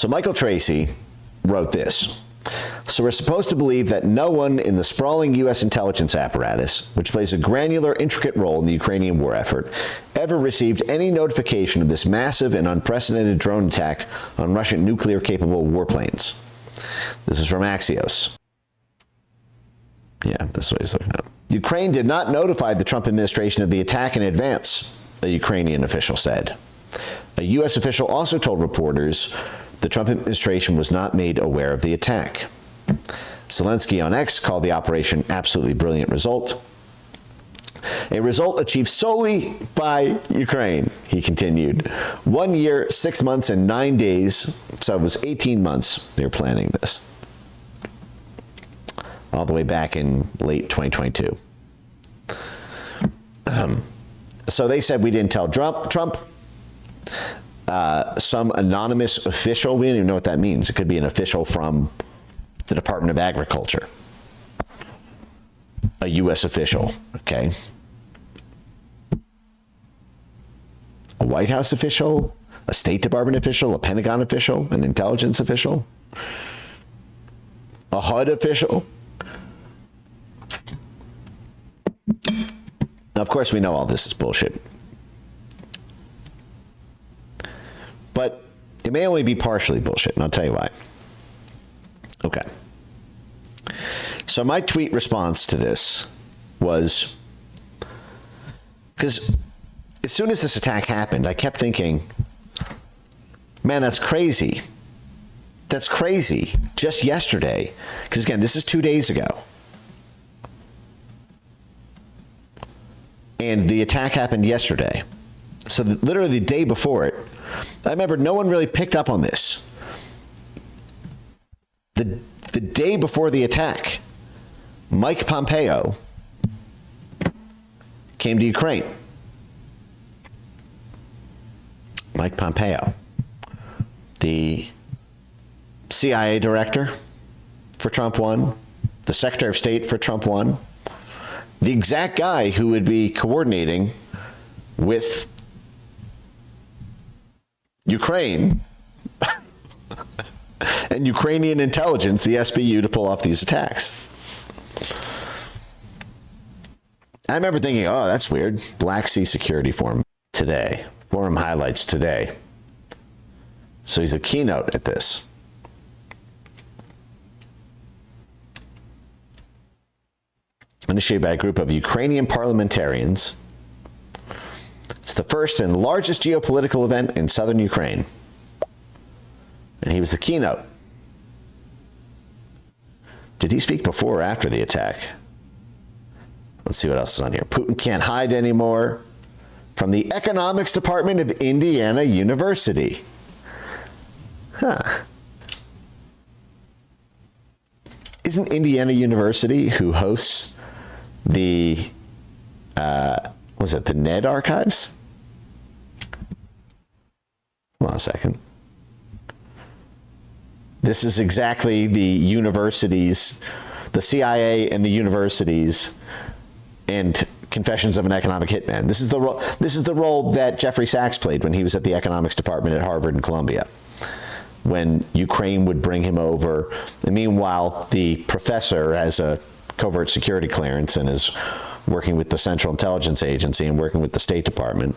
So Michael Tracy wrote this. So we're supposed to believe that no one in the sprawling U.S. intelligence apparatus, which plays a granular, intricate role in the Ukrainian war effort, ever received any notification of this massive and unprecedented drone attack on Russian nuclear-capable warplanes. This is from Axios. Yeah, this is what he's looking at. Ukraine did not notify the Trump administration of the attack in advance, a Ukrainian official said. A U.S. official also told reporters the Trump administration was not made aware of the attack. Zelensky on X called the operation absolutely brilliant result. A result achieved solely by Ukraine, he continued. 1 year, 6 months, and 9 days, so it was 18 months they were planning this. All the way back in late 2022. So they said we didn't tell Trump. Some anonymous official, we don't even know what that means. It could be an official from the Department of Agriculture. A U.S. official, okay? A White House official, a State Department official, a Pentagon official, an intelligence official, a HUD official. Now, of course, we know all this is bullshit. But it may only be partially bullshit, and I'll tell you why. Okay. So my tweet response to this was, because as soon as this attack happened, I kept thinking, man, that's crazy. That's crazy. Just yesterday. Because again, this is 2 days ago. And the attack happened yesterday. So literally the day before it, I remember no one really picked up on this. The day before the attack, Mike Pompeo came to Ukraine. Mike Pompeo, the CIA director for Trump 1, the Secretary of State for Trump 1, the exact guy who would be coordinating with Ukraine and Ukrainian intelligence, the SBU, to pull off these attacks. I remember thinking, oh, that's weird. Black Sea Security Forum today. Forum highlights today. So he's a keynote at this. Initiated by a group of Ukrainian parliamentarians. It's the first and largest geopolitical event in southern Ukraine. And he was the keynote. Did he speak before or after the attack? Let's see what else is on here. Putin can't hide anymore. From the Economics Department of Indiana University. Huh. Isn't Indiana University, who hosts the, was it the NED archives? Hold on a second. This is exactly the universities, the CIA and the universities, and Confessions of an Economic Hitman. This is the role that Jeffrey Sachs played when he was at the economics department at Harvard and Columbia, when Ukraine would bring him over. And meanwhile, the professor has a covert security clearance and is working with the Central Intelligence Agency and working with the State Department.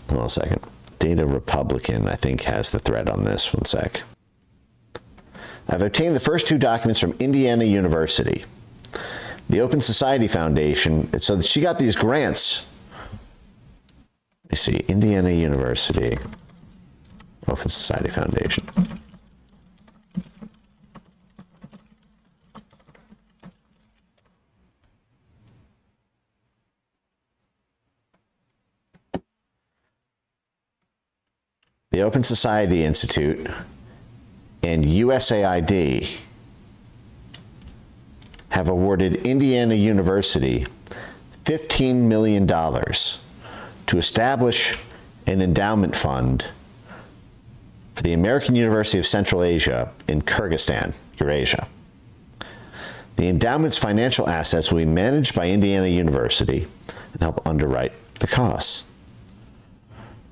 Hold on a second. Data Republican, I think, has the thread on this. One sec. I've obtained the first two documents from Indiana University, the Open Society Foundation. So she got these grants. Let me see. Indiana University, Open Society Foundation. The Open Society Institute and USAID have awarded Indiana University $15 million to establish an endowment fund for the American University of Central Asia in Kyrgyzstan, Eurasia. The endowment's financial assets will be managed by Indiana University and help underwrite the costs.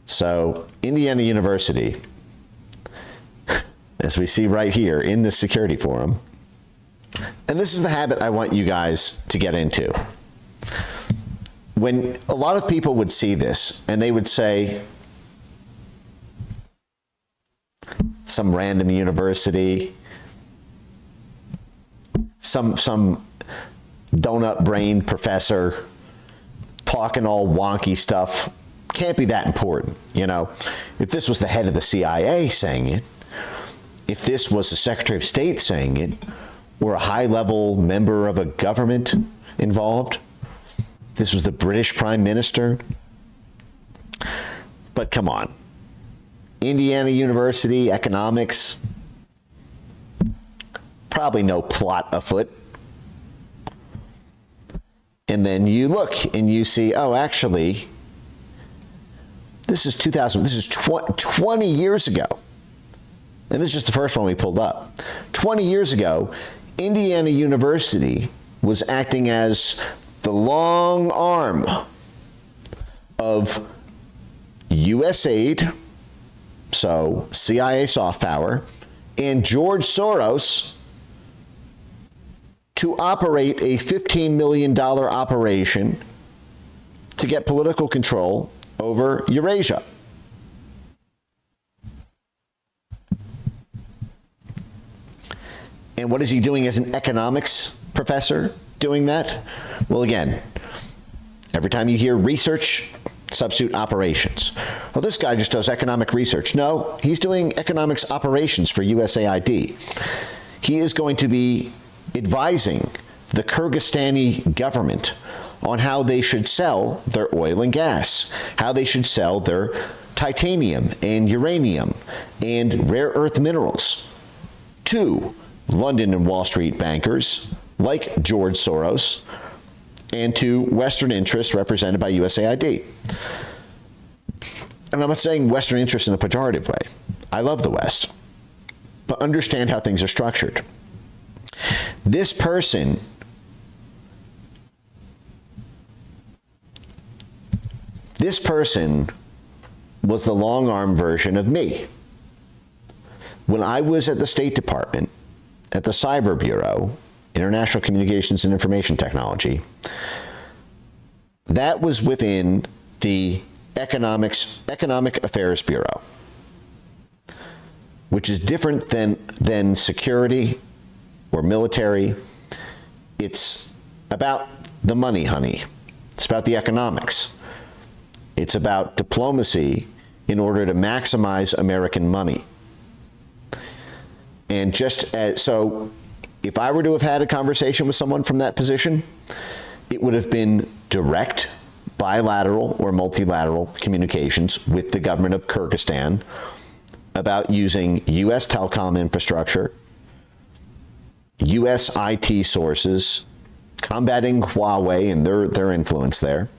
So, Indiana University as we see right here in this security forum. And this is the habit I want you guys to get into. When a lot of people would see this and they would say, some random university, some donut-brained professor talking all wonky stuff, can't be that important, you know. If this was the head of the CIA saying it, if this was the Secretary of State saying it, or a high-level member of a government involved, this was the British Prime Minister. But come on. Indiana University, economics, probably no plot afoot. And then you look and you see, oh, actually, this is 20 years ago. And this is just the first one we pulled up. 20 years ago, Indiana University was acting as the long arm of USAID, so CIA soft power, and George Soros to operate a $15 million operation to get political control over Eurasia. And what is he doing as an economics professor doing that? Well, again, every time you hear research, substitute operations. Well, this guy just does economic research. No, he's doing economics operations for USAID. He is going to be advising the Kyrgyzstani government on how they should sell their oil and gas, how they should sell their titanium and uranium and rare earth minerals to London and Wall Street bankers like George Soros and to Western interests represented by USAID. And I'm not saying Western interests in a pejorative way. I love the West, but understand how things are structured. This person was the long arm version of me. When I was at the State Department, at the Cyber Bureau, International Communications and Information Technology, that was within the Economic Affairs Bureau, which is different than security or military. It's about the money, honey. It's about the economics. It's about diplomacy in order to maximize American money. And so if I were to have had a conversation with someone from that position, it would have been direct, bilateral or multilateral communications with the government of Kyrgyzstan about using U.S. telecom infrastructure, U.S. IT sources, combating Huawei and their influence there.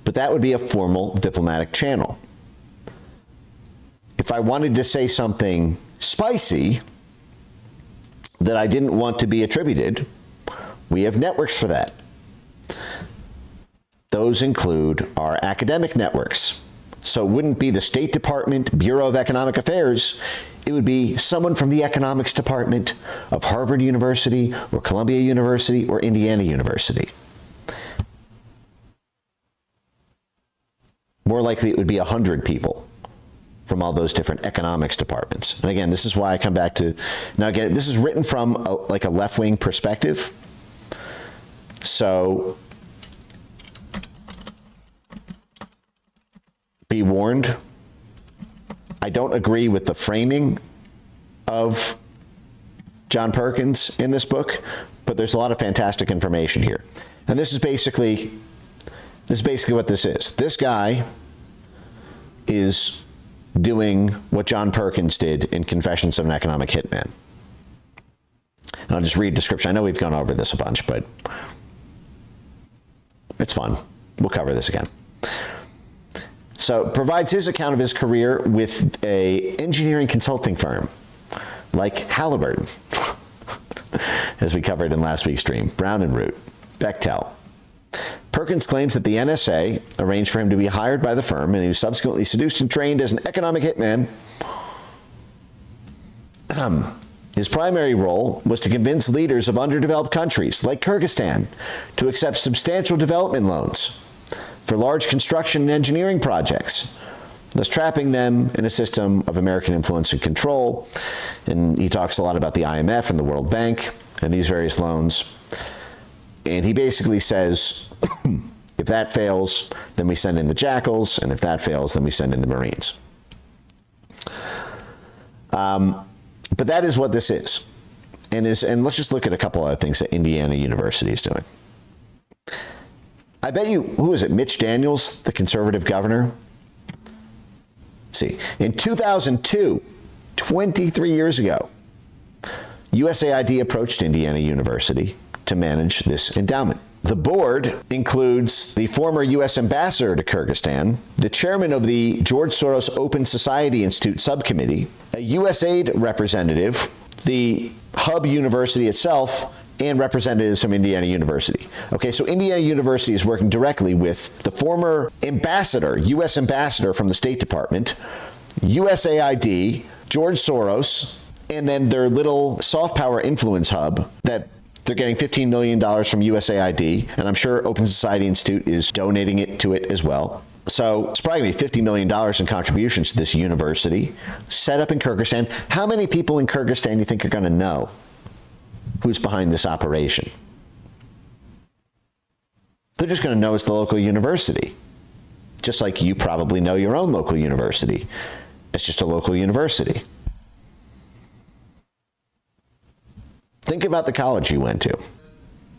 But that would be a formal diplomatic channel. If I wanted to say something spicy that I didn't want to be attributed, we have networks for that. Those include our academic networks. So it wouldn't be the State Department Bureau of Economic Affairs. It would be someone from the economics department of Harvard University or Columbia University or Indiana University. More likely it would be 100 people from all those different economics departments. And again, this is why I come back to, now again, this is written from like a left-wing perspective. So be warned, I don't agree with the framing of John Perkins in this book, but there's a lot of fantastic information here. And this is basically what this is. This guy is doing what John Perkins did in Confessions of an Economic Hitman. And I'll just read a description. I know we've gone over this a bunch, but it's fun. We'll cover this again. So provides his account of his career with a engineering consulting firm like Halliburton, as we covered in last week's stream, Brown and Root, Bechtel. Perkins claims that the NSA arranged for him to be hired by the firm, and he was subsequently seduced and trained as an economic hitman His primary role was to convince leaders of underdeveloped countries like Kyrgyzstan to accept substantial development loans for large construction and engineering projects, thus trapping them in a system of American influence and control. And he talks a lot about the IMF and the World Bank and these various loans. And he basically says, if that fails, then we send in the jackals, and if that fails, then we send in the Marines. But that is what this is. And let's just look at a couple other things that Indiana University is doing. I bet you, who is it, Mitch Daniels, the conservative governor? Let's see, in 2002, 23 years ago, USAID approached Indiana University to manage this endowment. The board includes the former U.S. ambassador to Kyrgyzstan, the chairman of the George Soros Open Society Institute subcommittee, a USAID representative, the hub university itself, and representatives from Indiana University. Okay, so Indiana University is working directly with the former ambassador, U.S. ambassador from the State Department, USAID, George Soros, and then their little soft power influence hub that they're getting $15 million from USAID, and I'm sure Open Society Institute is donating it to it as well. So it's probably going to be $50 million in contributions to this university set up in Kyrgyzstan. How many people in Kyrgyzstan do you think are going to know who's behind this operation? They're just going to know it's the local university, just like you probably know your own local university. It's just a local university. Think about the college you went to.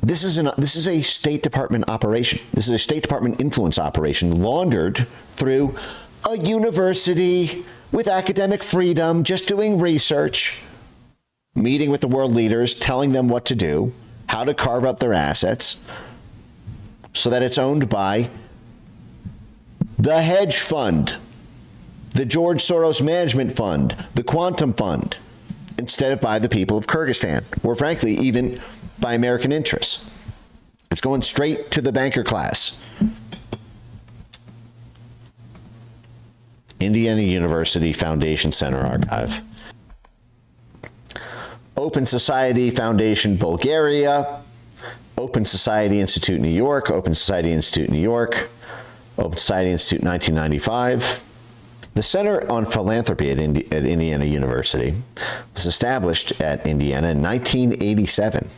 This is a State Department operation. This is a State Department influence operation laundered through a university with academic freedom, just doing research, meeting with the world leaders, telling them what to do, how to carve up their assets, so that it's owned by the hedge fund, the George Soros Management Fund, the Quantum Fund, instead of by the people of Kyrgyzstan, or frankly, even by American interests. It's going straight to the banker class. Indiana University Foundation Center Archive. Open Society Foundation Bulgaria, Open Society Institute New York, Open Society Institute New York, Open Society Institute 1995. The Center on Philanthropy at Indiana University was established at Indiana in 1987,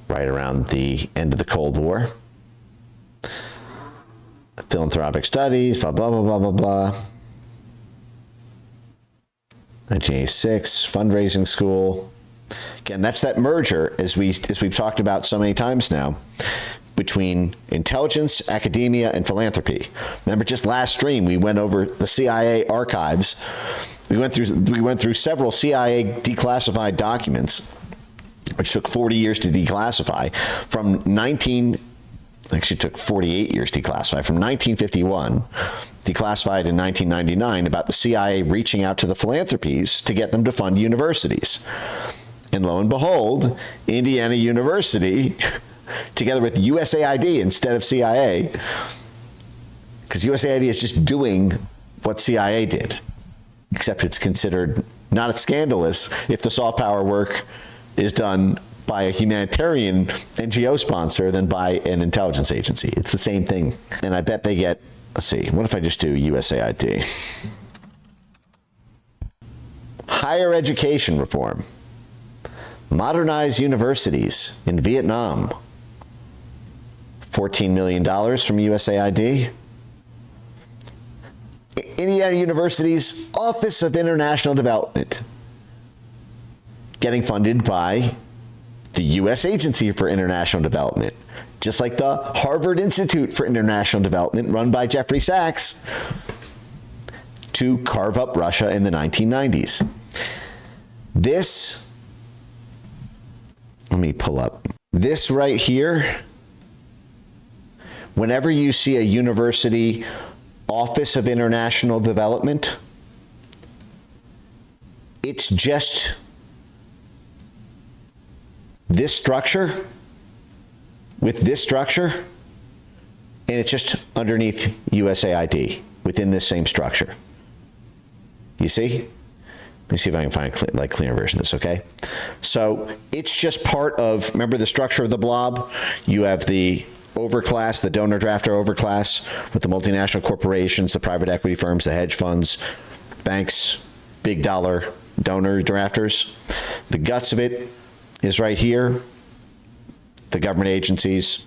right around the end of the Cold War. Philanthropic studies, blah, blah, blah, blah, blah, blah. 1986, fundraising school. Again, that's that merger, as we've talked about so many times now, between intelligence, academia, and philanthropy. Remember, just last stream, we went over the CIA archives. We went through several CIA declassified documents, which took 40 years to declassify, actually took 48 years to declassify, from 1951, declassified in 1999, about the CIA reaching out to the philanthropies to get them to fund universities. And lo and behold, Indiana University, together with USAID instead of CIA, because USAID is just doing what CIA did, except it's considered not as scandalous if the soft power work is done by a humanitarian NGO sponsor than by an intelligence agency. It's the same thing. And I bet they get, let's see, what if I just do USAID? Higher education reform. Modernize universities in Vietnam. $14 million from USAID. Indiana University's Office of International Development, getting funded by the U.S. Agency for International Development, just like the Harvard Institute for International Development, run by Jeffrey Sachs, to carve up Russia in the 1990s. This, let me pull up. This right here, whenever you see a university Office of International Development, it's just this structure with this structure, and it's just underneath USAID within this same structure. You see? Let me see if I can find a cleaner version of this, okay? So it's just part of, remember the structure of the blob? You have the overclass, the donor drafter overclass with the multinational corporations, the private equity firms, the hedge funds, banks, big dollar donor drafters. The guts of it is right here. The government agencies,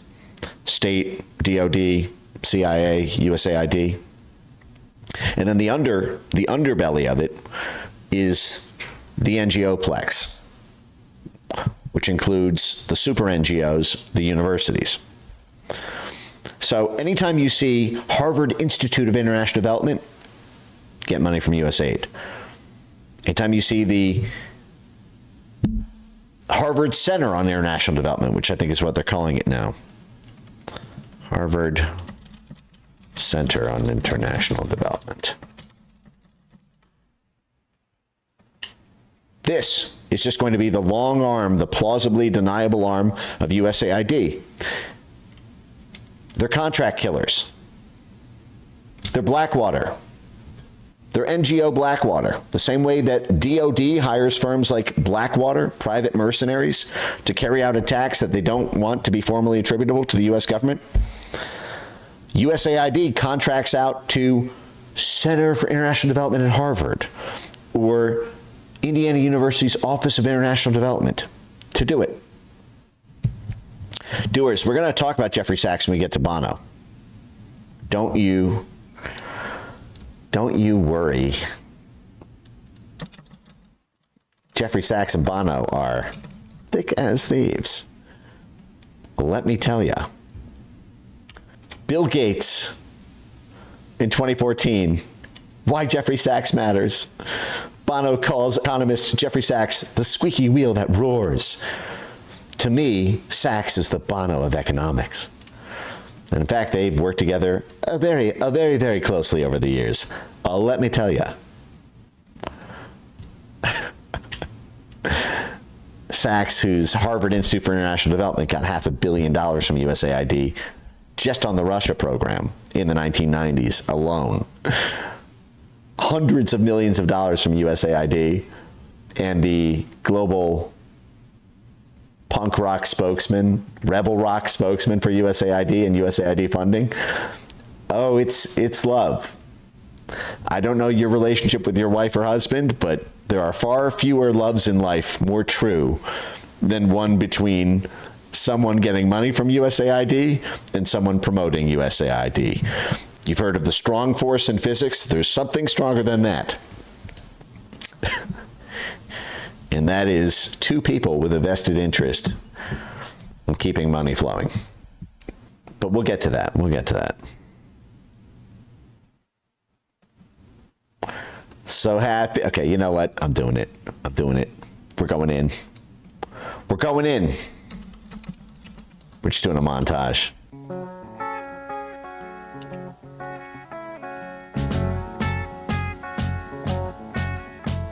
state, DOD, CIA, USAID. And then the underbelly of it is the NGO-plex, which includes the super NGOs, the universities. So anytime you see Harvard Institute of International Development, get money from USAID. Anytime you see the Harvard Center on International Development, which I think is what they're calling it now, Harvard Center on International Development. This is just going to be the long arm, the plausibly deniable arm of USAID. They're contract killers. They're Blackwater. They're NGO Blackwater. The same way that DOD hires firms like Blackwater, private mercenaries, to carry out attacks that they don't want to be formally attributable to the U.S. government. USAID contracts out to Center for International Development at Harvard or Indiana University's Office of International Development to do it. Doers, we're going to talk about Jeffrey Sachs when we get to Bono. Don't you worry. Jeffrey Sachs and Bono are thick as thieves. Let me tell you. Bill Gates in 2014, why Jeffrey Sachs matters. Bono calls economist Jeffrey Sachs the squeaky wheel that roars. To me, Sachs is the Bono of economics. And in fact, they've worked together very, very closely over the years. Let me tell you. Sachs, whose Harvard Institute for International Development got $500 million from USAID just on the Russia program in the 1990s alone. Hundreds of millions of dollars from USAID, and the global punk rock spokesman, rebel rock spokesman for USAID and USAID funding. Oh, it's love. I don't know your relationship with your wife or husband, but there are far fewer loves in life more true than one between someone getting money from USAID and someone promoting USAID. You've heard of the strong force in physics. There's something stronger than that. And that is two people with a vested interest in keeping money flowing. But we'll get to that. We'll get to that. So happy. Okay, you know what? I'm doing it. I'm doing it. We're going in. We're going in. We're just doing a montage.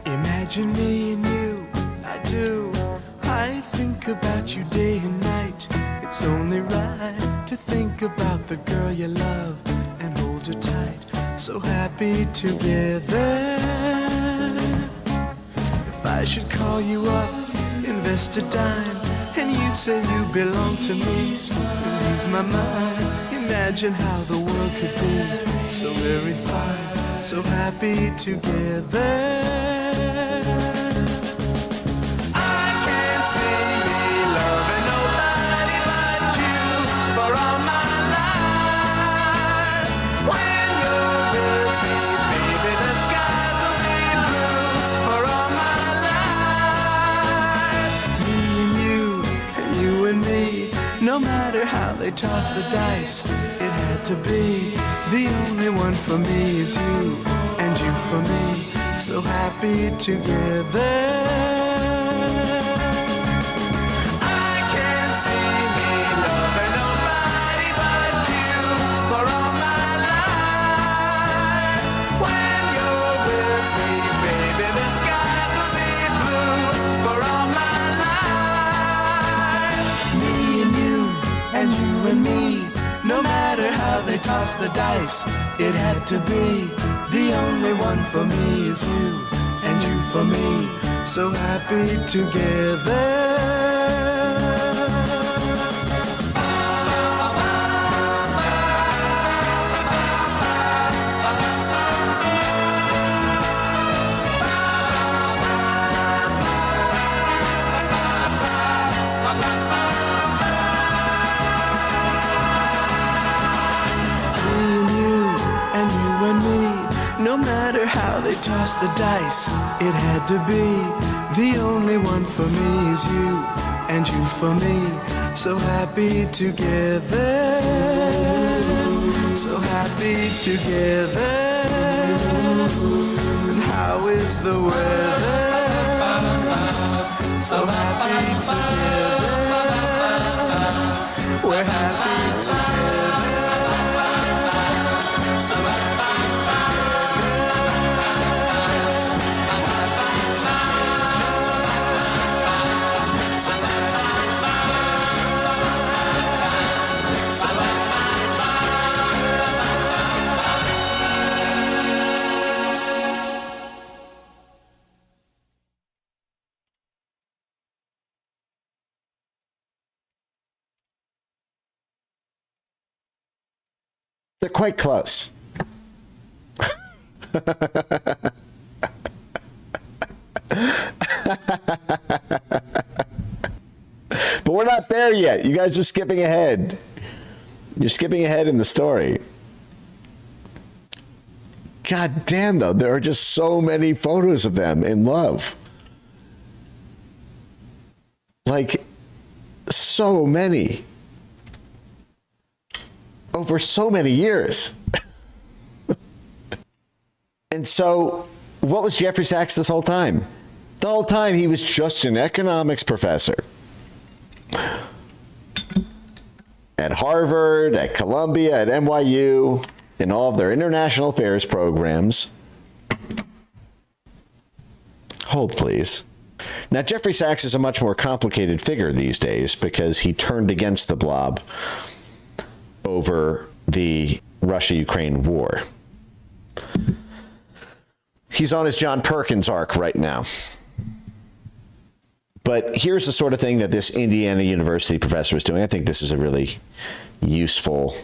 Imagine me and you, I do. I think about you day and night. It's only right to think about the girl you love and hold her tight. So happy together. If I should call you up, invest a dime, and you say you belong to me, ease my mind. Imagine how the world could be so very fine, so happy together. No matter how they toss the dice, it had to be. The only one for me is you, and you for me, so happy together. I can't see me loving nobody but you for all my life. When you're with me, baby, the skies will be blue for all my life. Me and you, and you and me, no matter how they toss the dice, it had to be. The only one for me is you, and you for me, so happy together. No matter how they toss the dice, it had to be. The only one for me is you, and you for me. So happy together, so happy together. And how is the weather? So happy together, we're happy together. So happy. They're quite close. But we're not there yet. You guys are skipping ahead. You're skipping ahead in the story. God damn, though, there are just so many photos of them in love. Like, so many. Over so many years. And so, what was Jeffrey Sachs this whole time? The whole time he was just an economics professor. At Harvard, at Columbia, at NYU, in all of their international affairs programs. Hold, please. Now, Jeffrey Sachs is a much more complicated figure these days because he turned against the blob over the Russia-Ukraine war. He's on his John Perkins arc right now. But here's the sort of thing that this Indiana University professor is doing. I think this is a really useful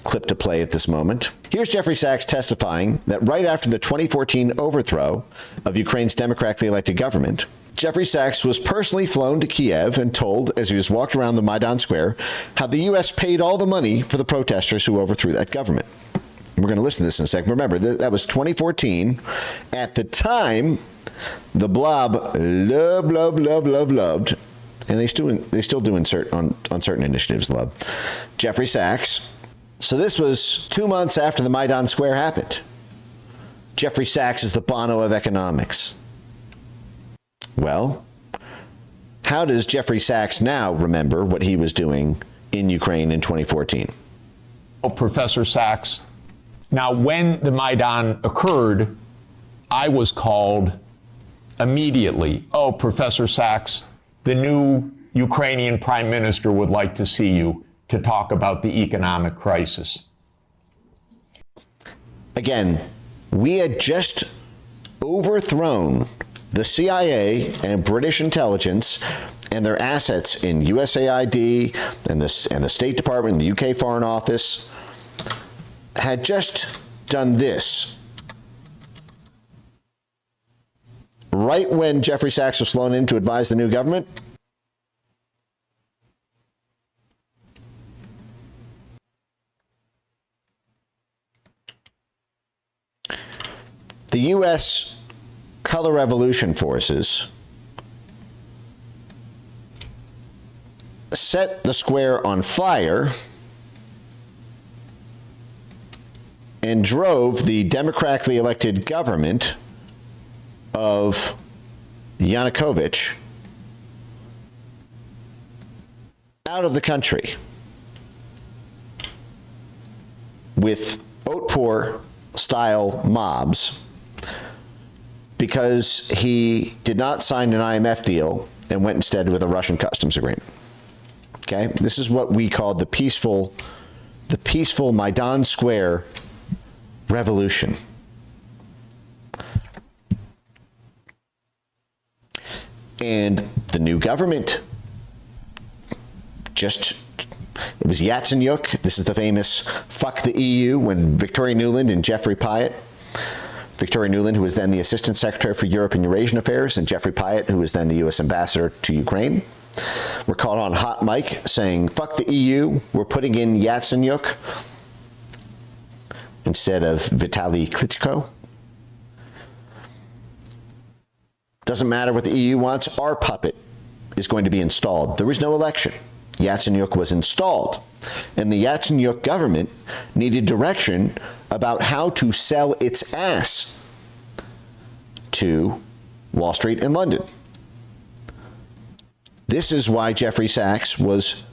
clip to play at this moment. Here's Jeffrey Sachs testifying that right after the 2014 overthrow of Ukraine's democratically elected government, Jeffrey Sachs was personally flown to Kiev and told, as he was walked around the Maidan Square, how the U.S. paid all the money for the protesters who overthrew that government. We're going to listen to this in a second. Remember, that was 2014. At the time, the blob loved, and they still do insert on certain initiatives, love, Jeffrey Sachs. So this was 2 months after the Maidan Square happened. Jeffrey Sachs is the Bono of economics. Well, how does Jeffrey Sachs now remember what he was doing in Ukraine in 2014? Oh, Professor Sachs, now when the Maidan occurred, I was called immediately. Oh, Professor Sachs, the new Ukrainian prime minister would like to see you to talk about the economic crisis. Again, we had just overthrown the CIA and British intelligence and their assets in USAID and the State Department and the UK Foreign Office had just done this. Right when Jeffrey Sachs was flown in to advise the new government, the U.S. Color Revolution forces set the square on fire and drove the democratically elected government of Yanukovych out of the country with Otpor style mobs because he did not sign an IMF deal and went instead with a Russian customs agreement. Okay, this is what we call the peaceful Maidan Square revolution. And the new government it was Yatsenyuk. This is the famous fuck the EU when Victoria Nuland and Jeffrey Pyatt. Victoria Nuland, who was then the Assistant Secretary for Europe and Eurasian Affairs, and Jeffrey Pyatt, who was then the U.S. Ambassador to Ukraine, were caught on hot mic saying, fuck the EU, we're putting in Yatsenyuk instead of Vitaly Klitschko. Doesn't matter what the EU wants, our puppet is going to be installed. There was no election. Yatsenyuk was installed, and the Yatsenyuk government needed direction about how to sell its ass to Wall Street and London. This is why Jeffrey Sachs was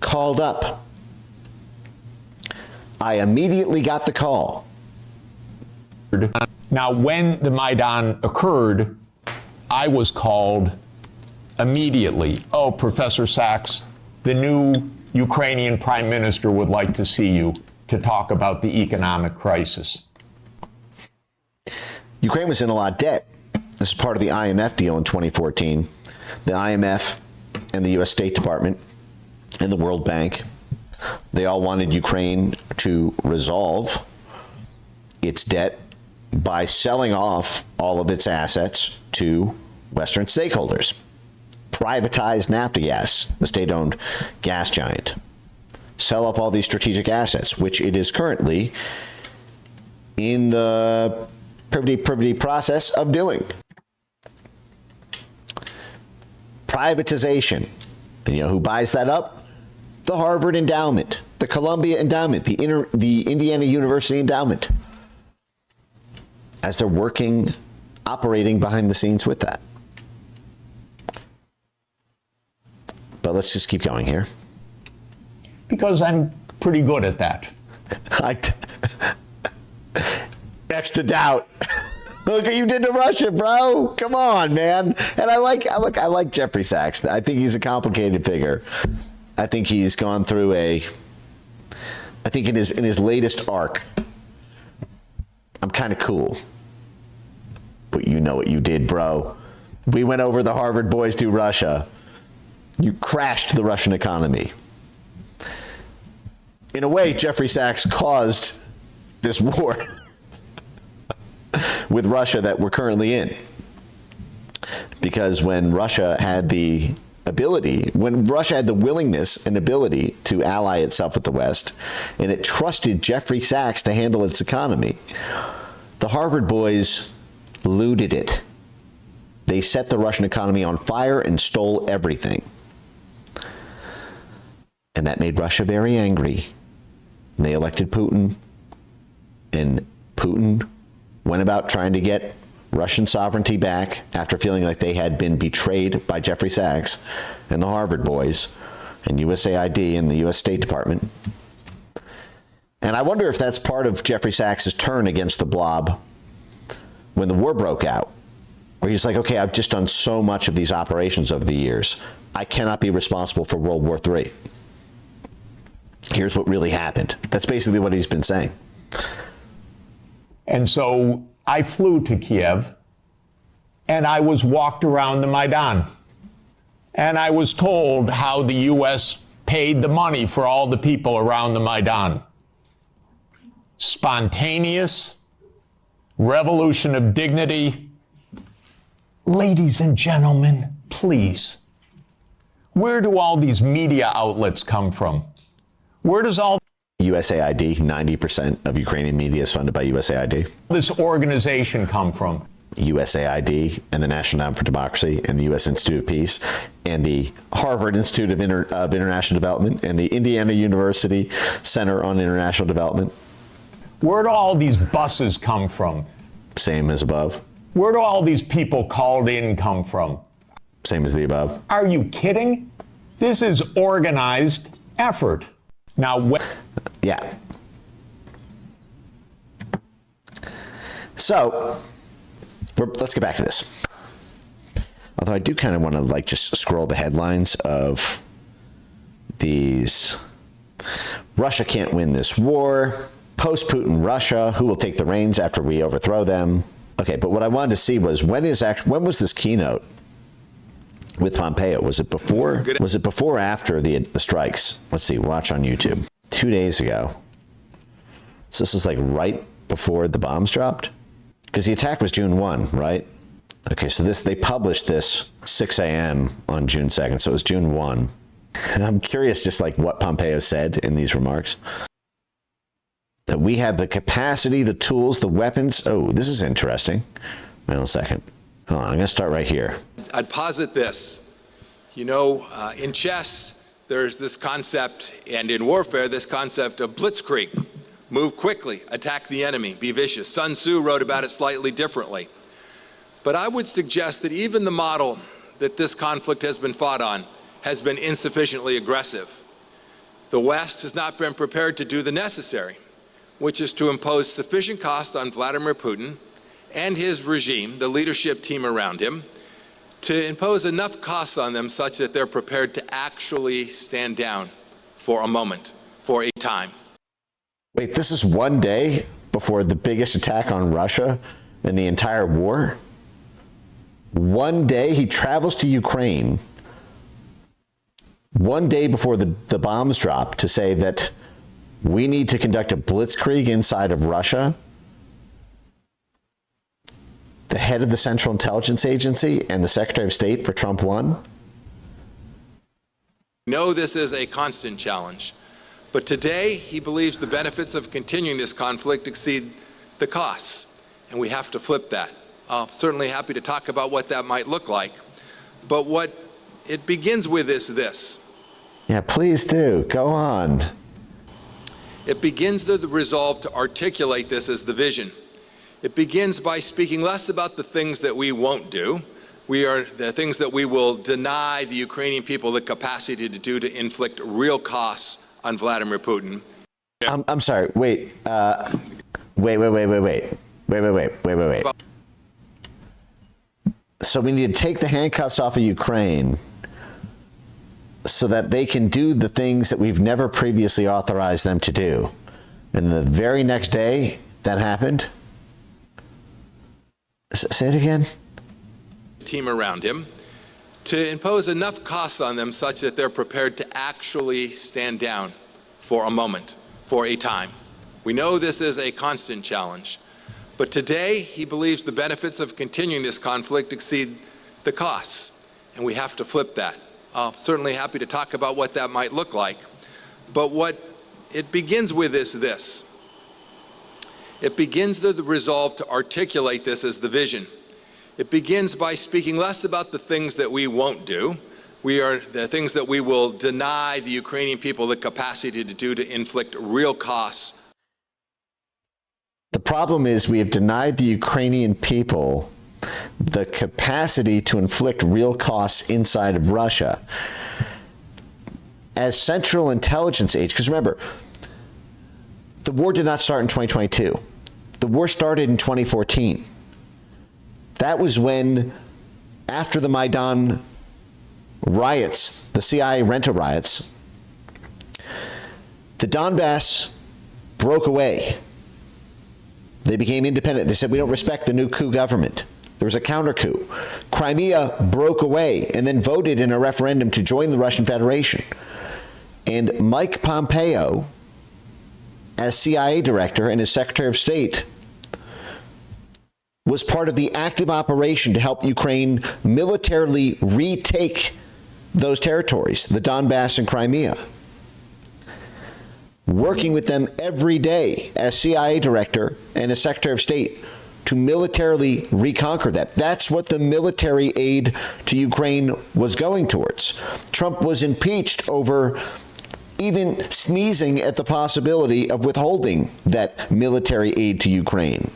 called up. I immediately got the call. Now, when the Maidan occurred, I was called immediately. Oh, Professor Sachs, the new Ukrainian prime minister would like to see you to talk about the economic crisis. Ukraine was in a lot of debt. This is part of the IMF deal in 2014. The IMF and the U.S. State Department and the World Bank, they all wanted Ukraine to resolve its debt by selling off all of its assets to Western stakeholders. Privatize Naftogaz, the state-owned gas giant. Sell off all these strategic assets, which it is currently in the pretty process of doing. Privatization. And you know who buys that up? The Harvard Endowment, the Columbia Endowment, the Indiana University Endowment, as they're operating behind the scenes with that. But let's just keep going here. Because I'm pretty good at that. Next to doubt. Look what you did to Russia, bro. Come on, man. And I like Jeffrey Sachs. I think he's a complicated figure. I think he's gone through I think in his latest arc, I'm kind of cool. But you know what you did, bro. We went over the Harvard boys to Russia. You crashed the Russian economy. In a way, Jeffrey Sachs caused this war with Russia that we're currently in. Because when Russia had the willingness and ability to ally itself with the West, and it trusted Jeffrey Sachs to handle its economy, the Harvard boys looted it. They set the Russian economy on fire and stole everything. And that made Russia very angry. And they elected Putin, and Putin went about trying to get Russian sovereignty back after feeling like they had been betrayed by Jeffrey Sachs and the Harvard boys and USAID and the U.S. State Department. And I wonder if that's part of Jeffrey Sachs's turn against the blob when the war broke out, where he's like, okay, I've just done so much of these operations over the years. I cannot be responsible for World War III. Here's what really happened. That's basically what he's been saying. And so I flew to Kiev, and I was walked around the Maidan. And I was told how the U.S. paid the money for all the people around the Maidan. Spontaneous, revolution of dignity. Ladies and gentlemen, please, where do all these media outlets come from? Where does all USAID, 90% of Ukrainian media is funded by USAID. this organization come from? USAID and the National Endowment for Democracy and the U.S. Institute of Peace and the Harvard Institute of International Development and the Indiana University Center on International Development. Where do all these buses come from? Same as above. Where do all these people called in come from? Same as the above. Are you kidding? This is organized effort. Now, Yeah. So, let's get back to this. Although I do kind of want to just scroll the headlines of these. Russia can't win this war. Post-Putin Russia, who will take the reins after we overthrow them? Okay, but what I wanted to see was when was this keynote with Pompeo? Was it before? Was it before or after the strikes? Let's see. Watch on YouTube. 2 days ago. So this is like right before the bombs dropped? Because the attack was June 1, right? Okay, so they published this 6 a.m. on June 2nd, so it was June 1. I'm curious just like what Pompeo said in these remarks. That we have the capacity, the tools, the weapons. Oh, this is interesting. Wait a second. Hold on, I'm going to start right here. I'd posit this. You know, in chess, there's this concept, and in warfare, this concept of blitzkrieg. Move quickly, attack the enemy, be vicious. Sun Tzu wrote about it slightly differently. But I would suggest that even the model that this conflict has been fought on has been insufficiently aggressive. The West has not been prepared to do the necessary, which is to impose sufficient costs on Vladimir Putin and his regime, the leadership team around him, to impose enough costs on them such that they're prepared to actually stand down for a moment, for a time. Wait, this is 1 day before the biggest attack on Russia in the entire war? 1 day he travels to Ukraine, 1 day before the bombs drop, to say that we need to conduct a blitzkrieg inside of Russia. The head of the Central Intelligence Agency and the Secretary of State for Trump 1. No, this is a constant challenge. But today, he believes the benefits of continuing this conflict exceed the costs, and we have to flip that. I'm certainly happy to talk about what that might look like, but what it begins with is this. Yeah, please do. Go on. It begins with the resolve to articulate this as the vision. It begins by speaking less about the things that we won't do. The things that we will deny the Ukrainian people the capacity to do to inflict real costs on Vladimir Putin. I'm sorry. Wait. Wait. So we need to take the handcuffs off of Ukraine so that they can do the things that we've never previously authorized them to do. And the very next day that happened. Say it again. Team around him to impose enough costs on them such that they're prepared to actually stand down for a moment, for a time. We know this is a constant challenge, but today he believes the benefits of continuing this conflict exceed the costs, and we have to flip that. I'm certainly happy to talk about what that might look like, but what it begins with is this. It begins with the resolve to articulate this as the vision. It begins by speaking less about the things that we won't do. The things that we will deny the Ukrainian people the capacity to do to inflict real costs. The problem is we have denied the Ukrainian people the capacity to inflict real costs inside of Russia. As Central Intelligence Agency, because remember, the war did not start in 2022. The war started in 2014. That was when, after the Maidan riots, the CIA rent-a riots, the Donbass broke away. They became independent. They said, we don't respect the new coup government. There was a counter coup. Crimea broke away and then voted in a referendum to join the Russian Federation. And Mike Pompeo, as CIA director and as Secretary of State, was part of the active operation to help Ukraine militarily retake those territories, the Donbass and Crimea. Working with them every day as CIA director and as Secretary of State to militarily reconquer that. That's what the military aid to Ukraine was going towards. Trump was impeached over even sneezing at the possibility of withholding that military aid to Ukraine.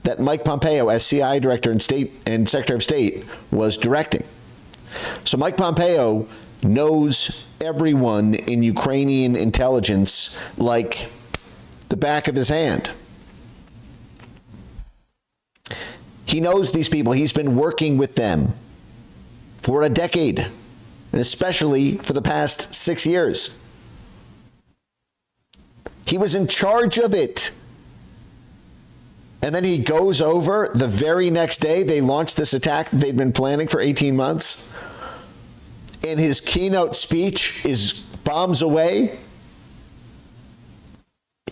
That Mike Pompeo, as CIA director and Secretary of State, was directing. So Mike Pompeo knows everyone in Ukrainian intelligence like the back of his hand. He knows these people. He's been working with them for a decade, and especially for the past 6 years. He was in charge of it. And then he goes over the very next day, they launched this attack that they'd been planning for 18 months. And his keynote speech is bombs away.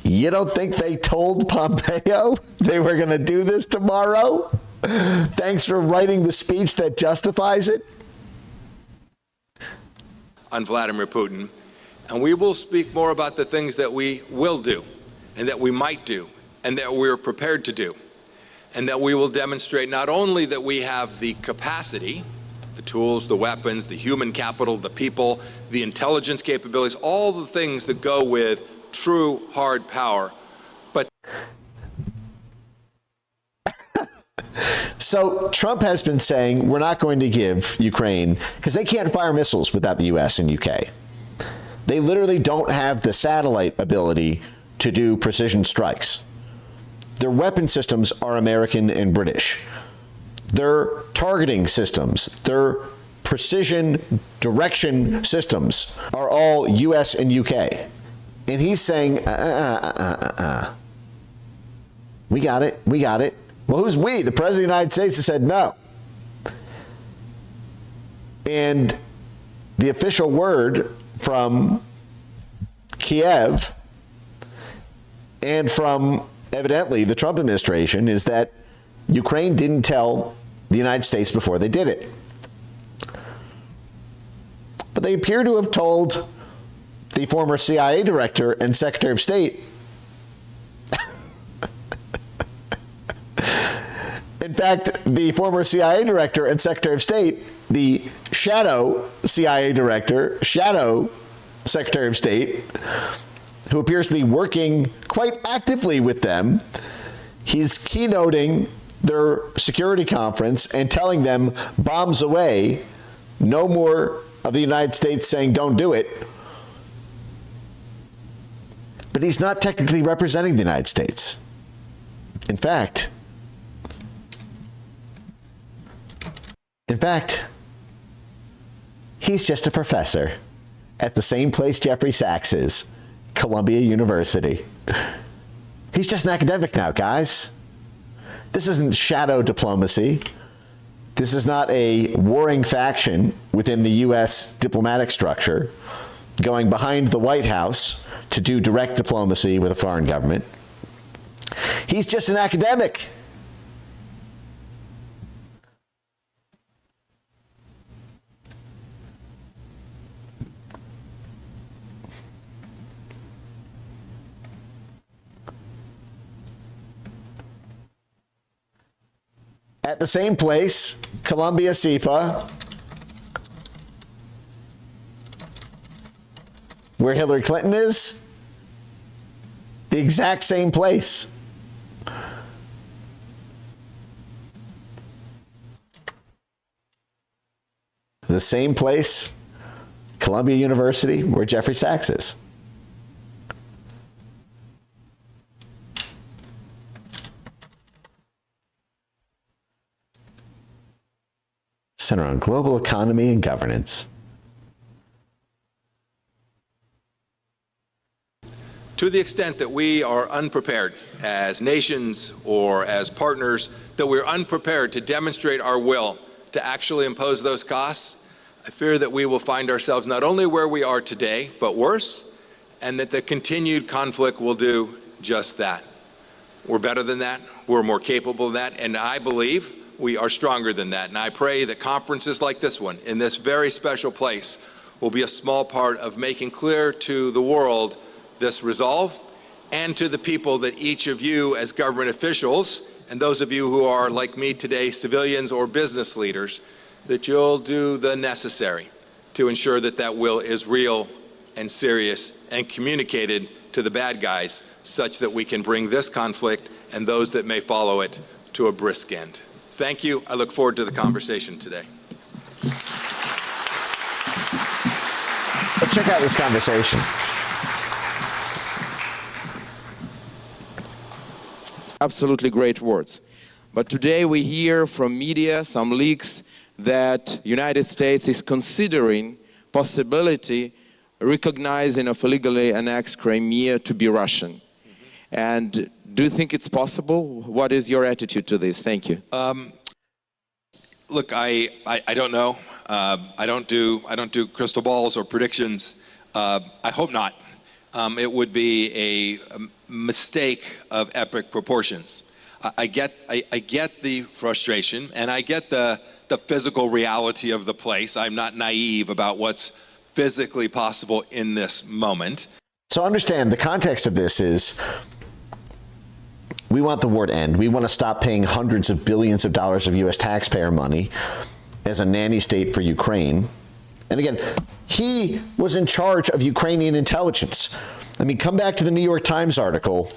You don't think they told Pompeo they were going to do this tomorrow? Thanks for writing the speech that justifies it. On Vladimir Putin, and we will speak more about the things that we will do, and that we might do, and that we're prepared to do, and that we will demonstrate not only that we have the capacity, the tools, the weapons, the human capital, the people, the intelligence capabilities, all the things that go with true hard power, but So Trump has been saying we're not going to give Ukraine, because they can't fire missiles without the US and UK. They literally don't have the satellite ability to do precision strikes. Their weapon systems are American and British. Their targeting systems, their precision direction systems are all US and UK. And he's saying, we got it, we got it. Well, who's we? The President of the United States has said no. And the official word from Kiev and from, evidently, the Trump administration is that Ukraine didn't tell the United States before they did it. But they appear to have told the former CIA director and Secretary of State. In fact, the former CIA director and Secretary of State, the shadow CIA director, shadow Secretary of State, who appears to be working quite actively with them, he's keynoting their security conference and telling them, bombs away, no more of the United States saying don't do it. But he's not technically representing the United States. In fact, he's just a professor at the same place Jeffrey Sachs is, Columbia University. He's just an academic now, guys. This isn't shadow diplomacy. This is not a warring faction within the U.S. diplomatic structure going behind the White House to do direct diplomacy with a foreign government. He's just an academic. At the same place, Columbia SIPA, where Hillary Clinton is, the exact same place. The same place, Columbia University, where Jeffrey Sachs is. Center on global economy and governance. to the extent that we are unprepared as nations or as partners, that we're unprepared to demonstrate our will to actually impose those costs, I fear that we will find ourselves not only where we are today, but worse, and that the continued conflict will do just that. We're better than that. We're more capable than that. And I believe we are stronger than that. And I pray that conferences like this one, in this very special place, will be a small part of making clear to the world this resolve, and to the people that each of you as government officials, and those of you who are like me today, civilians or business leaders, that you'll do the necessary to ensure that that will is real and serious and communicated to the bad guys, such that we can bring this conflict and those that may follow it to a brisk end. Thank you. I look forward to the conversation today. Let's check out this conversation. Absolutely great words. But today we hear from media some leaks that United States is considering possibility recognizing of illegally annexed Crimea to be Russian. And Do you think it's possible? What is your attitude to this? Thank you. Look, I don't know. I don't do crystal balls or predictions. I hope not. It would be a mistake of epic proportions. I get the frustration, and I get the physical reality of the place. I'm not naive about what's physically possible in this moment. So understand the context of this is we want the war to end. We want to stop paying hundreds of billions of dollars of U.S. taxpayer money as a nanny state for Ukraine. And again, he was in charge of Ukrainian intelligence. I mean, come back to the New York Times article.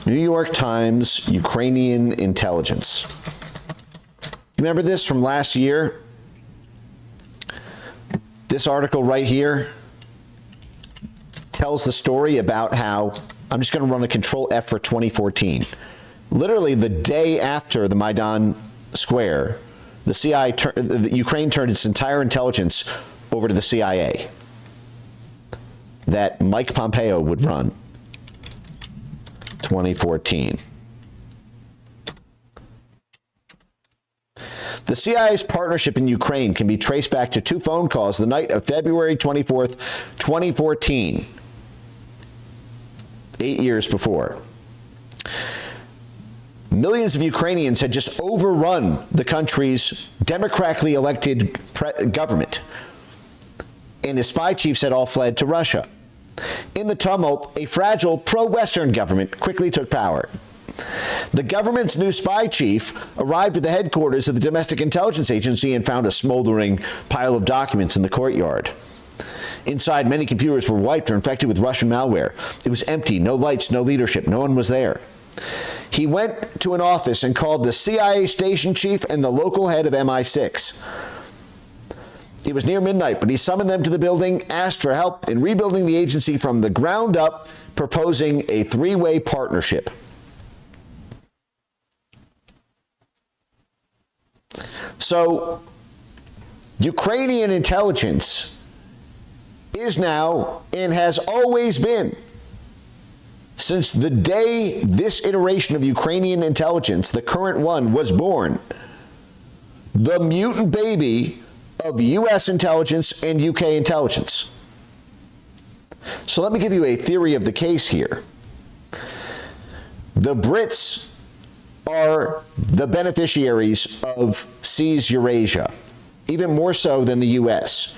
New York Times, Ukrainian intelligence. You remember this from last year? This article right here tells the story about how, I'm just going to run a Control F for 2014. Literally the day after the Maidan Square, the Ukraine turned its entire intelligence over to the CIA that Mike Pompeo would run. 2014. The CIA's partnership in Ukraine can be traced back to 2 phone calls the night of February 24th, 2014, 8 years before. Millions of Ukrainians had just overrun the country's democratically elected government, and his spy chiefs had all fled to Russia. In the tumult, a fragile pro-Western government quickly took power. The government's new spy chief arrived at the headquarters of the Domestic Intelligence Agency and found a smoldering pile of documents in the courtyard. Inside, many computers were wiped or infected with Russian malware. It was empty, no lights, no leadership, no one was there. He went to an office and called the CIA station chief and the local head of MI6. It was near midnight, but he summoned them to the building, asked for help in rebuilding the agency from the ground up, proposing a 3-way partnership. So, Ukrainian intelligence is now and has always been, since the day this iteration of Ukrainian intelligence, the current one, was born, the mutant baby of U.S. intelligence and U.K. intelligence. So let me give you a theory of the case here. The Brits are the beneficiaries of Seize Eurasia, even more so than the U.S.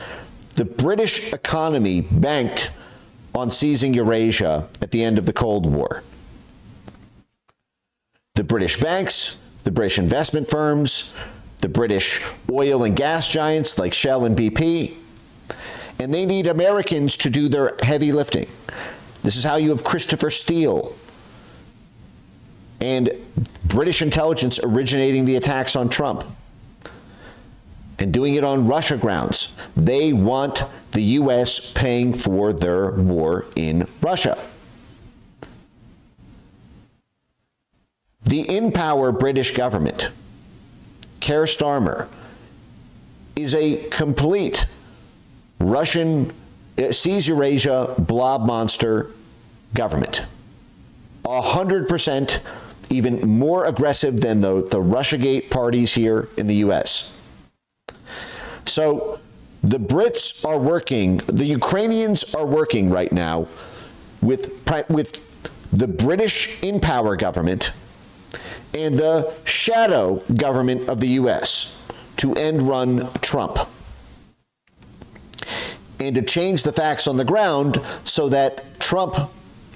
The British economy banked on seizing Eurasia at the end of the Cold War. The British banks, the British investment firms, the British oil and gas giants like Shell and BP, and they need Americans to do their heavy lifting. This is how you have Christopher Steele and British intelligence originating the attacks on Trump and doing it on Russia grounds. They want the U.S. paying for their war in Russia. The in-power British government, Keir Starmer, is a complete Russian Seize Eurasia blob monster government. 100% even more aggressive than the Russiagate parties here in the U.S. So the Brits are working, the Ukrainians are working right now with the British in-power government and the shadow government of the U.S. to end-run Trump and to change the facts on the ground so that Trump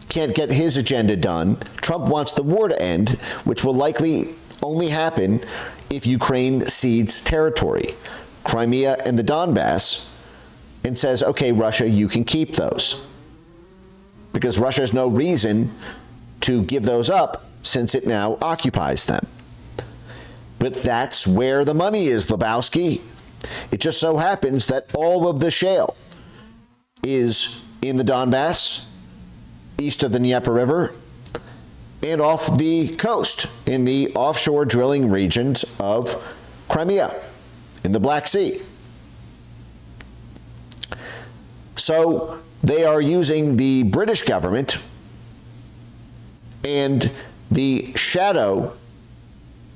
can't get his agenda done. Trump wants the war to end, which will likely only happen if Ukraine cedes territory, Crimea and the Donbass, and says, okay, Russia, you can keep those. Because Russia has no reason to give those up since it now occupies them. But that's where the money is, Lebowski. It just so happens that all of the shale is in the Donbass, east of the Dnieper River, and off the coast in the offshore drilling regions of Crimea in the Black Sea. So they are using the British government and the shadow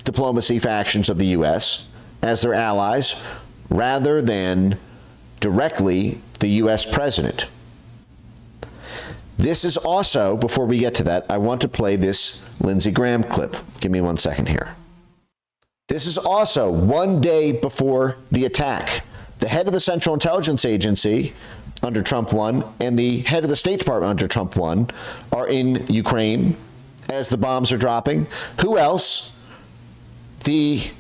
diplomacy factions of the U.S. as their allies rather than directly the U.S. president. This is also, before we get to that, I want to play this Lindsey Graham clip. Give me 1 second here. This is also one day before the attack. The head of the Central Intelligence Agency under Trump 1 and the head of the State Department under Trump 1 are in Ukraine as the bombs are dropping. Who else? The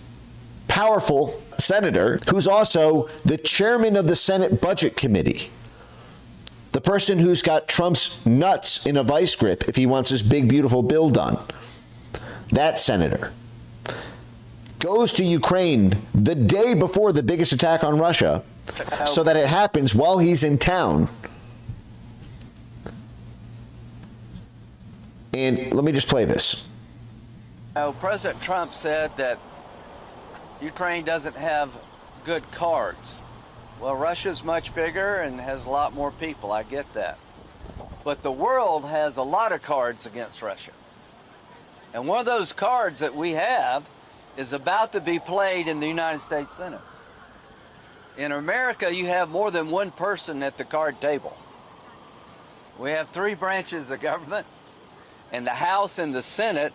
powerful senator who's also the chairman of the Senate Budget Committee. The person who's got Trump's nuts in a vice grip if he wants his big, beautiful bill done. That senator goes to Ukraine the day before the biggest attack on Russia so that it happens while he's in town. And let me just play this. President Trump said that Ukraine doesn't have good cards. Well, Russia's much bigger and has a lot more people. I get that. But the world has a lot of cards against Russia. And one of those cards that we have is about to be played in the United States Senate. In America, you have more than one person at the card table. We have 3 branches of government, and the House and the Senate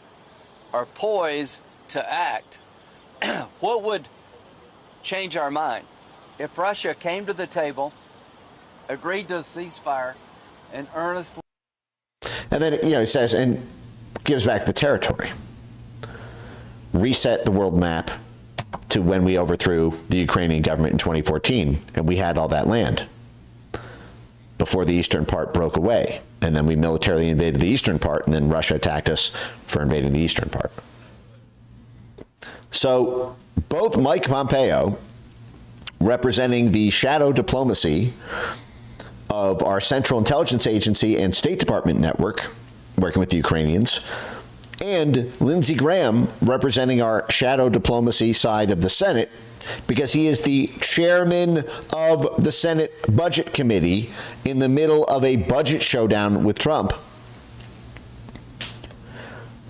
are poised to act. What would change our mind? If Russia came to the table, agreed to a ceasefire, and earnestly... And then, he says, and gives back the territory. Reset the world map to when we overthrew the Ukrainian government in 2014, and we had all that land before the eastern part broke away. And then we militarily invaded the eastern part, and then Russia attacked us for invading the eastern part. So both Mike Pompeo, representing the shadow diplomacy of our Central Intelligence Agency and State Department network, working with the Ukrainians, and Lindsey Graham, representing our shadow diplomacy side of the Senate, because he is the chairman of the Senate Budget Committee in the middle of a budget showdown with Trump,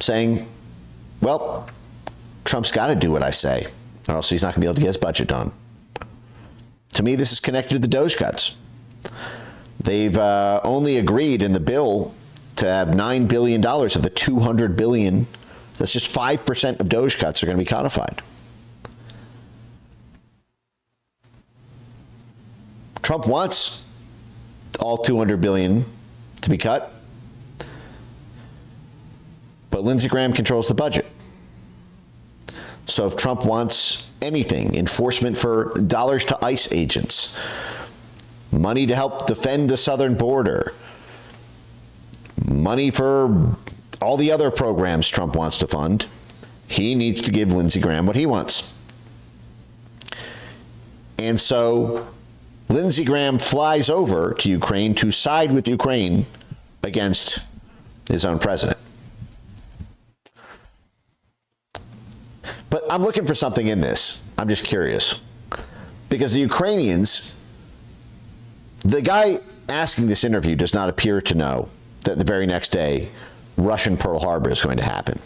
saying, well, Trump's got to do what I say, or else he's not going to be able to get his budget done. To me, this is connected to the DOGE cuts. They've only agreed in the bill to have $9 billion of the $200 billion. That's just 5% of DOGE cuts are going to be codified. Trump wants all $200 billion to be cut, but Lindsey Graham controls the budget. So if Trump wants anything, enforcement for dollars to ICE agents, money to help defend the southern border, money for all the other programs Trump wants to fund, he needs to give Lindsey Graham what he wants. And so Lindsey Graham flies over to Ukraine to side with Ukraine against his own president. But I'm looking for something in this. I'm just curious. Because the Ukrainians, the guy asking this interview does not appear to know that the very next day, Russian Pearl Harbor is going to happen.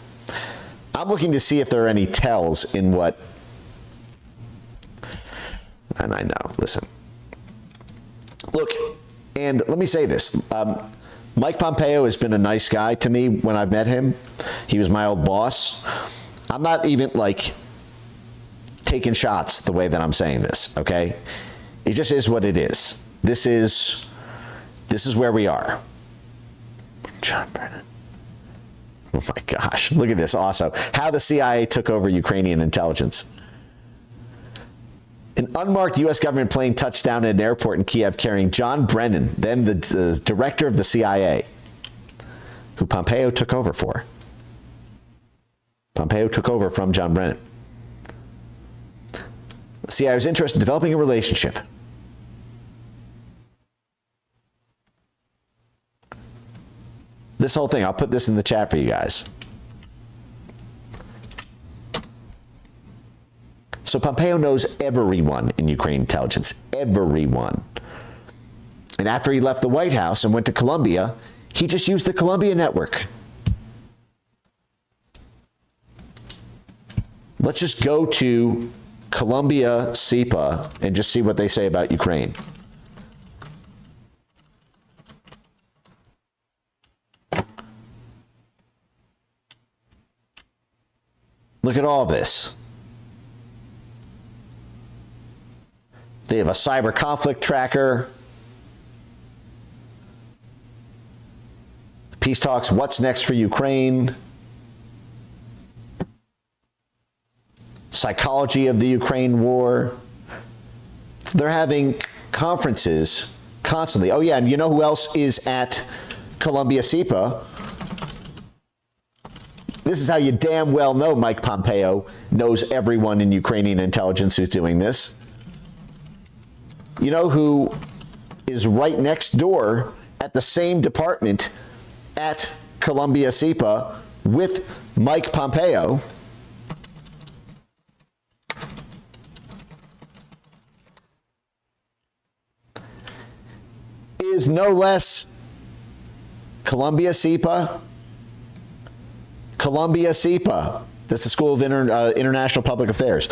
I'm looking to see if there are any tells in what, and I know, listen. Look, and let me say this. Mike Pompeo has been a nice guy to me when I've met him. He was my old boss. I'm not even taking shots the way that I'm saying this, okay? It just is what it is. This is where we are. John Brennan. Oh my gosh, look at this also. How the CIA took over Ukrainian intelligence. An unmarked U.S. government plane touched down at an airport in Kiev carrying John Brennan, then the director of the CIA, who Pompeo took over for. Pompeo took over from John Brennan. The CIA was interested in developing a relationship. This whole thing, I'll put this in the chat for you guys. So Pompeo knows everyone in Ukraine intelligence, everyone. And after he left the White House and went to Colombia, he just used the Colombia network. Let's just go to Columbia SIPA and just see what they say about Ukraine. Look at all this. They have a cyber conflict tracker. Peace talks, what's next for Ukraine? Psychology of the Ukraine war. They're having conferences constantly. Oh yeah, and you know who else is at Columbia SIPA? This is how you damn well know Mike Pompeo knows everyone in Ukrainian intelligence who's doing this. You know who is right next door at the same department at Columbia SIPA with Mike Pompeo? Is no less Columbia SIPA. Columbia SIPA. That's the School of International Public Affairs.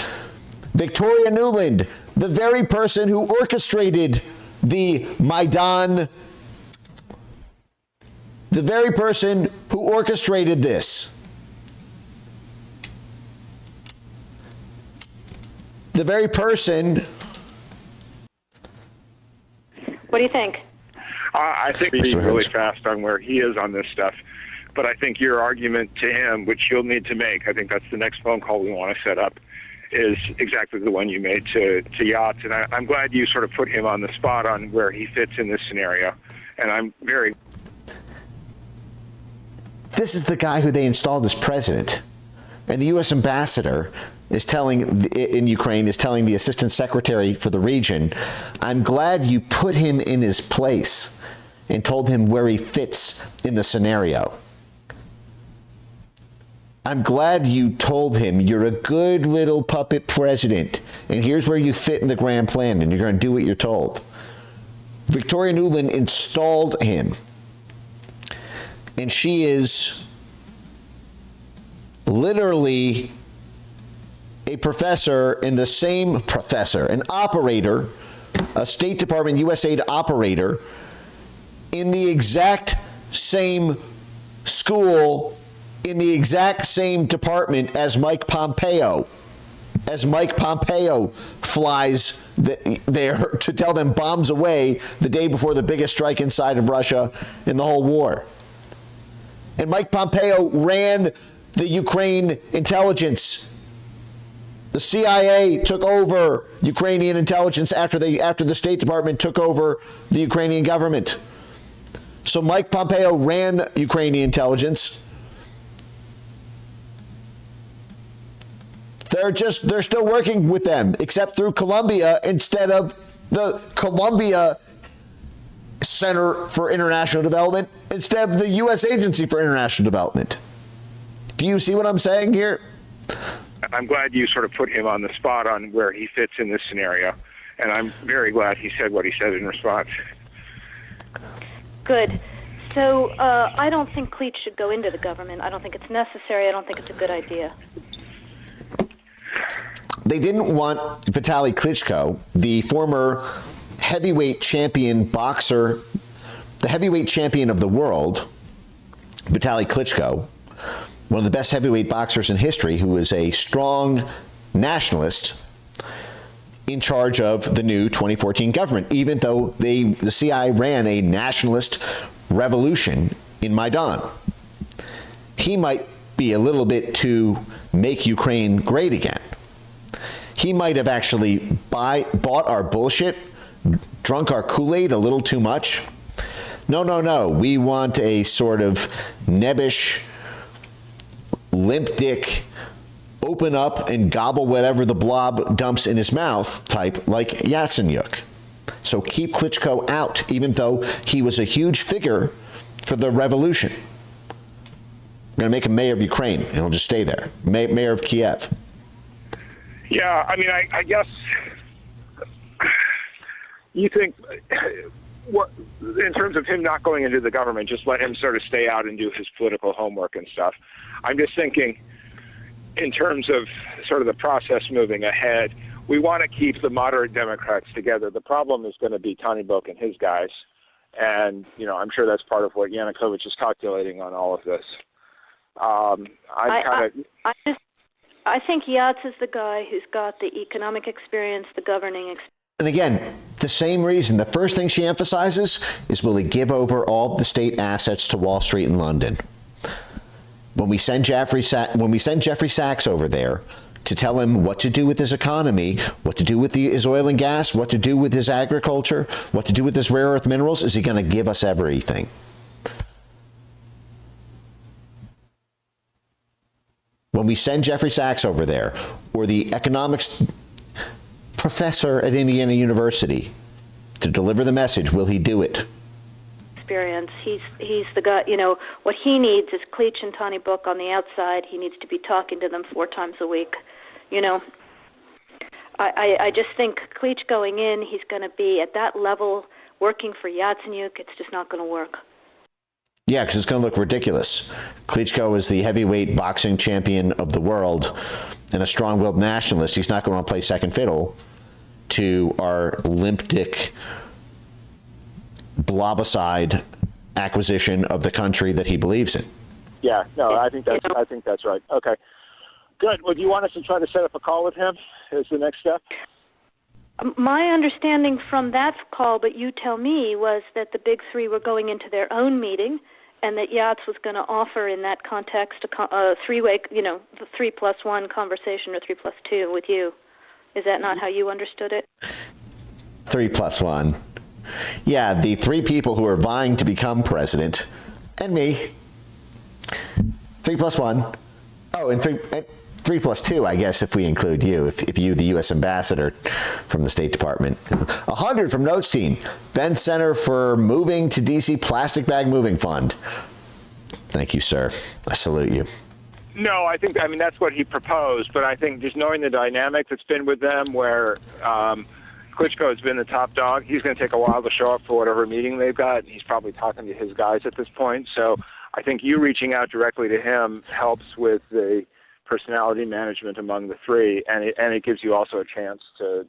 Victoria Nuland, the very person who orchestrated the Maidan, the very person who orchestrated this. The very person. What do you think? I think he's really fast on where he is on this stuff. But I think your argument to him, which you'll need to make, I think that's the next phone call we want to set up, is exactly the one you made to Yachts. And I'm glad you sort of put him on the spot on where he fits in this scenario. And I'm very... This is the guy who they installed as president. And the U.S. ambassador is telling, in Ukraine, is telling the assistant secretary for the region, I'm glad you put him in his place and told him where he fits in the scenario. I'm glad you told him you're a good little puppet president, and here's where you fit in the grand plan, and you're going to do what you're told. Victoria Nuland installed him, and she is literally a professor in the same professor, an operator, a State Department USAID operator in the exact same school, in the exact same department as Mike Pompeo. As Mike Pompeo flies there to tell them bombs away the day before the biggest strike inside of Russia in the whole war. And Mike Pompeo ran the Ukraine intelligence. The CIA took over Ukrainian intelligence after the State Department took over the Ukrainian government. So Mike Pompeo ran Ukrainian intelligence. They're still working with them, except through Columbia instead of the Columbia Center for International Development, instead of the U.S. Agency for International Development. Do you see what I'm saying here? I'm glad you sort of put him on the spot on where he fits in this scenario. And I'm very glad he said what he said in response. Good. So I don't think Klitsch should go into the government. I don't think it's necessary. I don't think it's a good idea. They didn't want Vitaly Klitschko, the former heavyweight champion boxer, the heavyweight champion of the world, Vitaly Klitschko, one of the best heavyweight boxers in history, who is a strong nationalist in charge of the new 2014 government, even though the CIA ran a nationalist revolution in Maidan. He might be a little bit to make Ukraine great again. He might have actually bought our bullshit, drunk our Kool-Aid a little too much. No. We want a sort of nebbish, limp dick, open up and gobble whatever the blob dumps in his mouth type like Yatsenyuk. So keep Klitschko out, even though he was a huge figure for the revolution. We're going to make him mayor of Ukraine, and he'll just stay there. Mayor of Kiev. Yeah, I mean, I guess you think, what, in terms of him not going into the government, just let him sort of stay out and do his political homework and stuff. I'm just thinking, in terms of sort of the process moving ahead, we want to keep the moderate Democrats together. The problem is going to be Tony Book and his guys. And, I'm sure that's part of what Yanukovych is calculating on all of this. I think Yats is the guy who's got the economic experience, the governing experience. And again, the same reason. The first thing she emphasizes is, will he give over all the state assets to Wall Street and London? When we send Jeffrey Sachs over there to tell him what to do with his economy, what to do with his oil and gas, what to do with his agriculture, what to do with his rare earth minerals, is he going to give us everything? When we send Jeffrey Sachs over there, or the economics professor at Indiana University, to deliver the message, will he do it? Experience. He's the guy. What he needs is Cleach and Tony Book on the outside. He needs to be talking to them 4 times a week. I just think Cleach going in, he's going to be at that level working for Yatsenyuk. It's just not going to work. Yeah, because it's going to look ridiculous. Klitschko is the heavyweight boxing champion of the world and a strong-willed nationalist. He's not going to play second fiddle to our limp dick, blobicide acquisition of the country that he believes in. Yeah, no, I think that's right. Okay, good. Well, do you want us to try to set up a call with him as the next step? My understanding from that call, but you tell me, was that the big three were going into their own meeting, and that Yats was going to offer in that context a three-way, the 3+1 conversation, or 3+2 with you. Is that not how you understood it? 3+1. Yeah, the 3 people who are vying to become president, and me. 3+1. Oh, and 3+2, I guess, if we include you, if you, the U.S. ambassador from the State Department. 100 from Notestein, Ben Center for Moving to D.C. Plastic Bag Moving Fund. Thank you, sir. I salute you. No, I mean, that's what he proposed, but I think just knowing the dynamic that's been with them, where Klitschko has been the top dog, he's going to take a while to show up for whatever meeting they've got. He's probably talking to his guys at this point. So I think you reaching out directly to him helps with the personality management among the 3, and it gives you also a chance to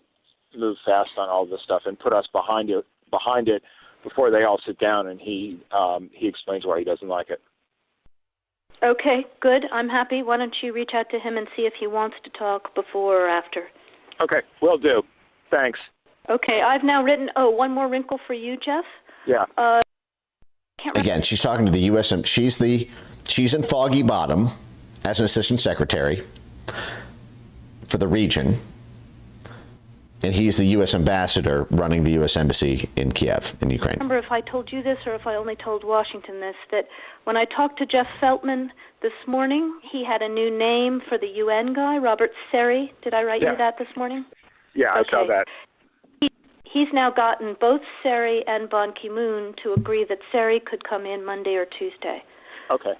move fast on all this stuff and put us behind it before they all sit down and he explains why he doesn't like it. Okay, good. I'm happy. Why don't you reach out to him and see if he wants to talk before or after? Okay, will do. Thanks. Okay, I've now written, one more wrinkle for you, Jeff. Yeah. Again, she's talking to the U.S. She's in Foggy Bottom as an assistant secretary for the region, and he's the U.S. ambassador running the U.S. embassy in Kiev, in Ukraine. I remember if I told you this or if I only told Washington this, that when I talked to Jeff Feltman this morning, he had a new name for the UN guy, Robert Seri. Did I write you that this morning? Yeah, I saw that. He's now gotten both Seri and Ban Ki-moon to agree that Seri could come in Monday or Tuesday. Okay.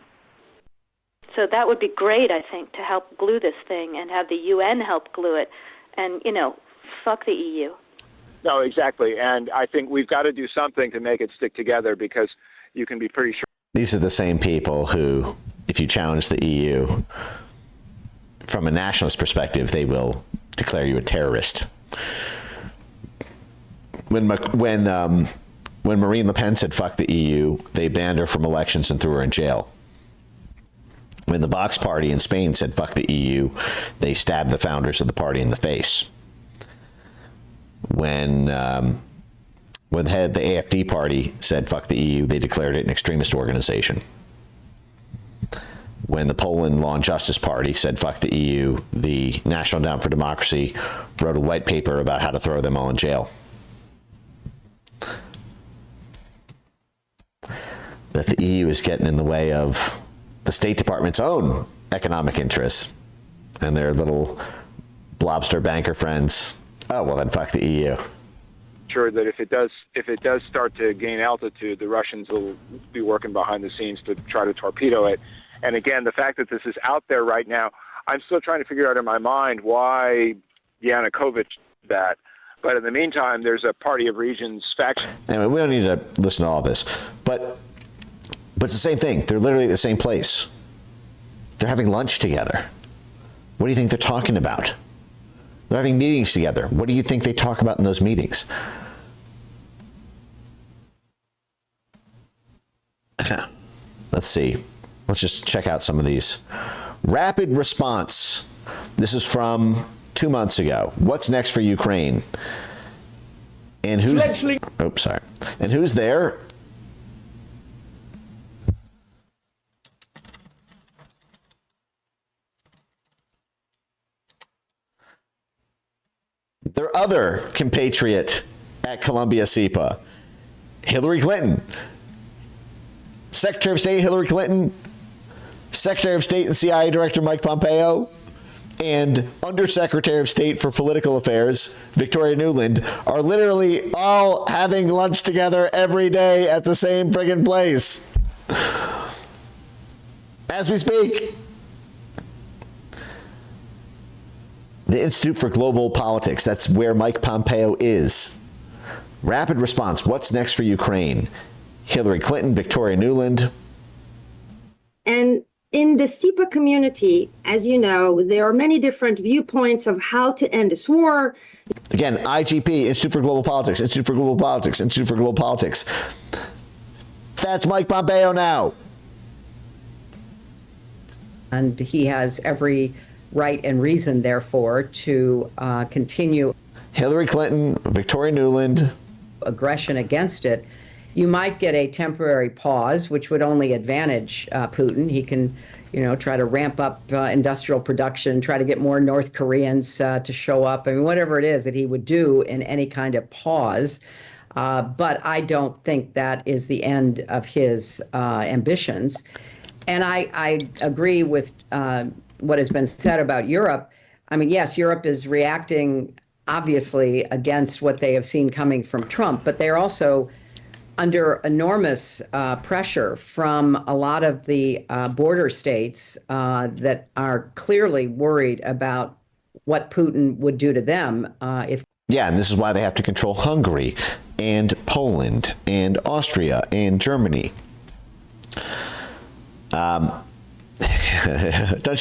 So that would be great, I think, to help glue this thing and have the UN help glue it. And, fuck the EU. No, exactly. And I think we've got to do something to make it stick together, because you can be pretty sure. These are the same people who, if you challenge the EU from a nationalist perspective, they will declare you a terrorist. When Marine Le Pen said fuck the EU, they banned her from elections and threw her in jail. When the Vox Party in Spain said fuck the EU, they stabbed the founders of the party in the face. When the head of the AfD party said fuck the EU, they declared it an extremist organization. When the Poland Law and Justice Party said fuck the EU, the National Endowment for Democracy wrote a white paper about how to throw them all in jail. But if the EU is getting in the way of the State Department's own economic interests and their little blobster banker friends, oh, well, then fuck the EU. Sure that if it does start to gain altitude, the Russians will be working behind the scenes to try to torpedo it. And again, the fact that this is out there right now, I'm still trying to figure out in my mind why Yanukovych did that. But in the meantime, there's a Party of Regions faction. Anyway, we don't need to listen to all this. But it's the same thing. They're literally at the same place. They're having lunch together. What do you think they're talking about? They're having meetings together. What do you think they talk about in those meetings? Let's see. Let's just check out some of these. Rapid response. This is from 2 months ago. What's next for Ukraine? And who's... Oops, sorry. And who's there? Their other compatriot at Columbia SIPA, Hillary Clinton. Secretary of State Hillary Clinton, Secretary of State and CIA Director Mike Pompeo, and Undersecretary of State for Political Affairs Victoria Nuland are literally all having lunch together every day at the same friggin' place as we speak. The Institute for Global Politics, that's where Mike Pompeo is. Rapid response, what's next for Ukraine? Hillary Clinton, Victoria Nuland. And in the SIPA community, as you know, there are many different viewpoints of how to end this war. Again, IGP, Institute for Global Politics, Institute for Global Politics, Institute for Global Politics. That's Mike Pompeo now. And he has every right and reason, therefore, to continue Hillary Clinton, Victoria Nuland. Aggression against it. You might get a temporary pause, which would only advantage Putin. He can, try to ramp up industrial production, try to get more North Koreans to show up. I mean, whatever it is that he would do in any kind of pause. But I don't think that is the end of his ambitions. And I agree with what has been said about Europe. I mean, yes, Europe is reacting, obviously, against what they have seen coming from Trump, but they're also under enormous pressure from a lot of the border states that are clearly worried about what Putin would do to them if. Yeah, and this is why they have to control Hungary and Poland and Austria and Germany. Don't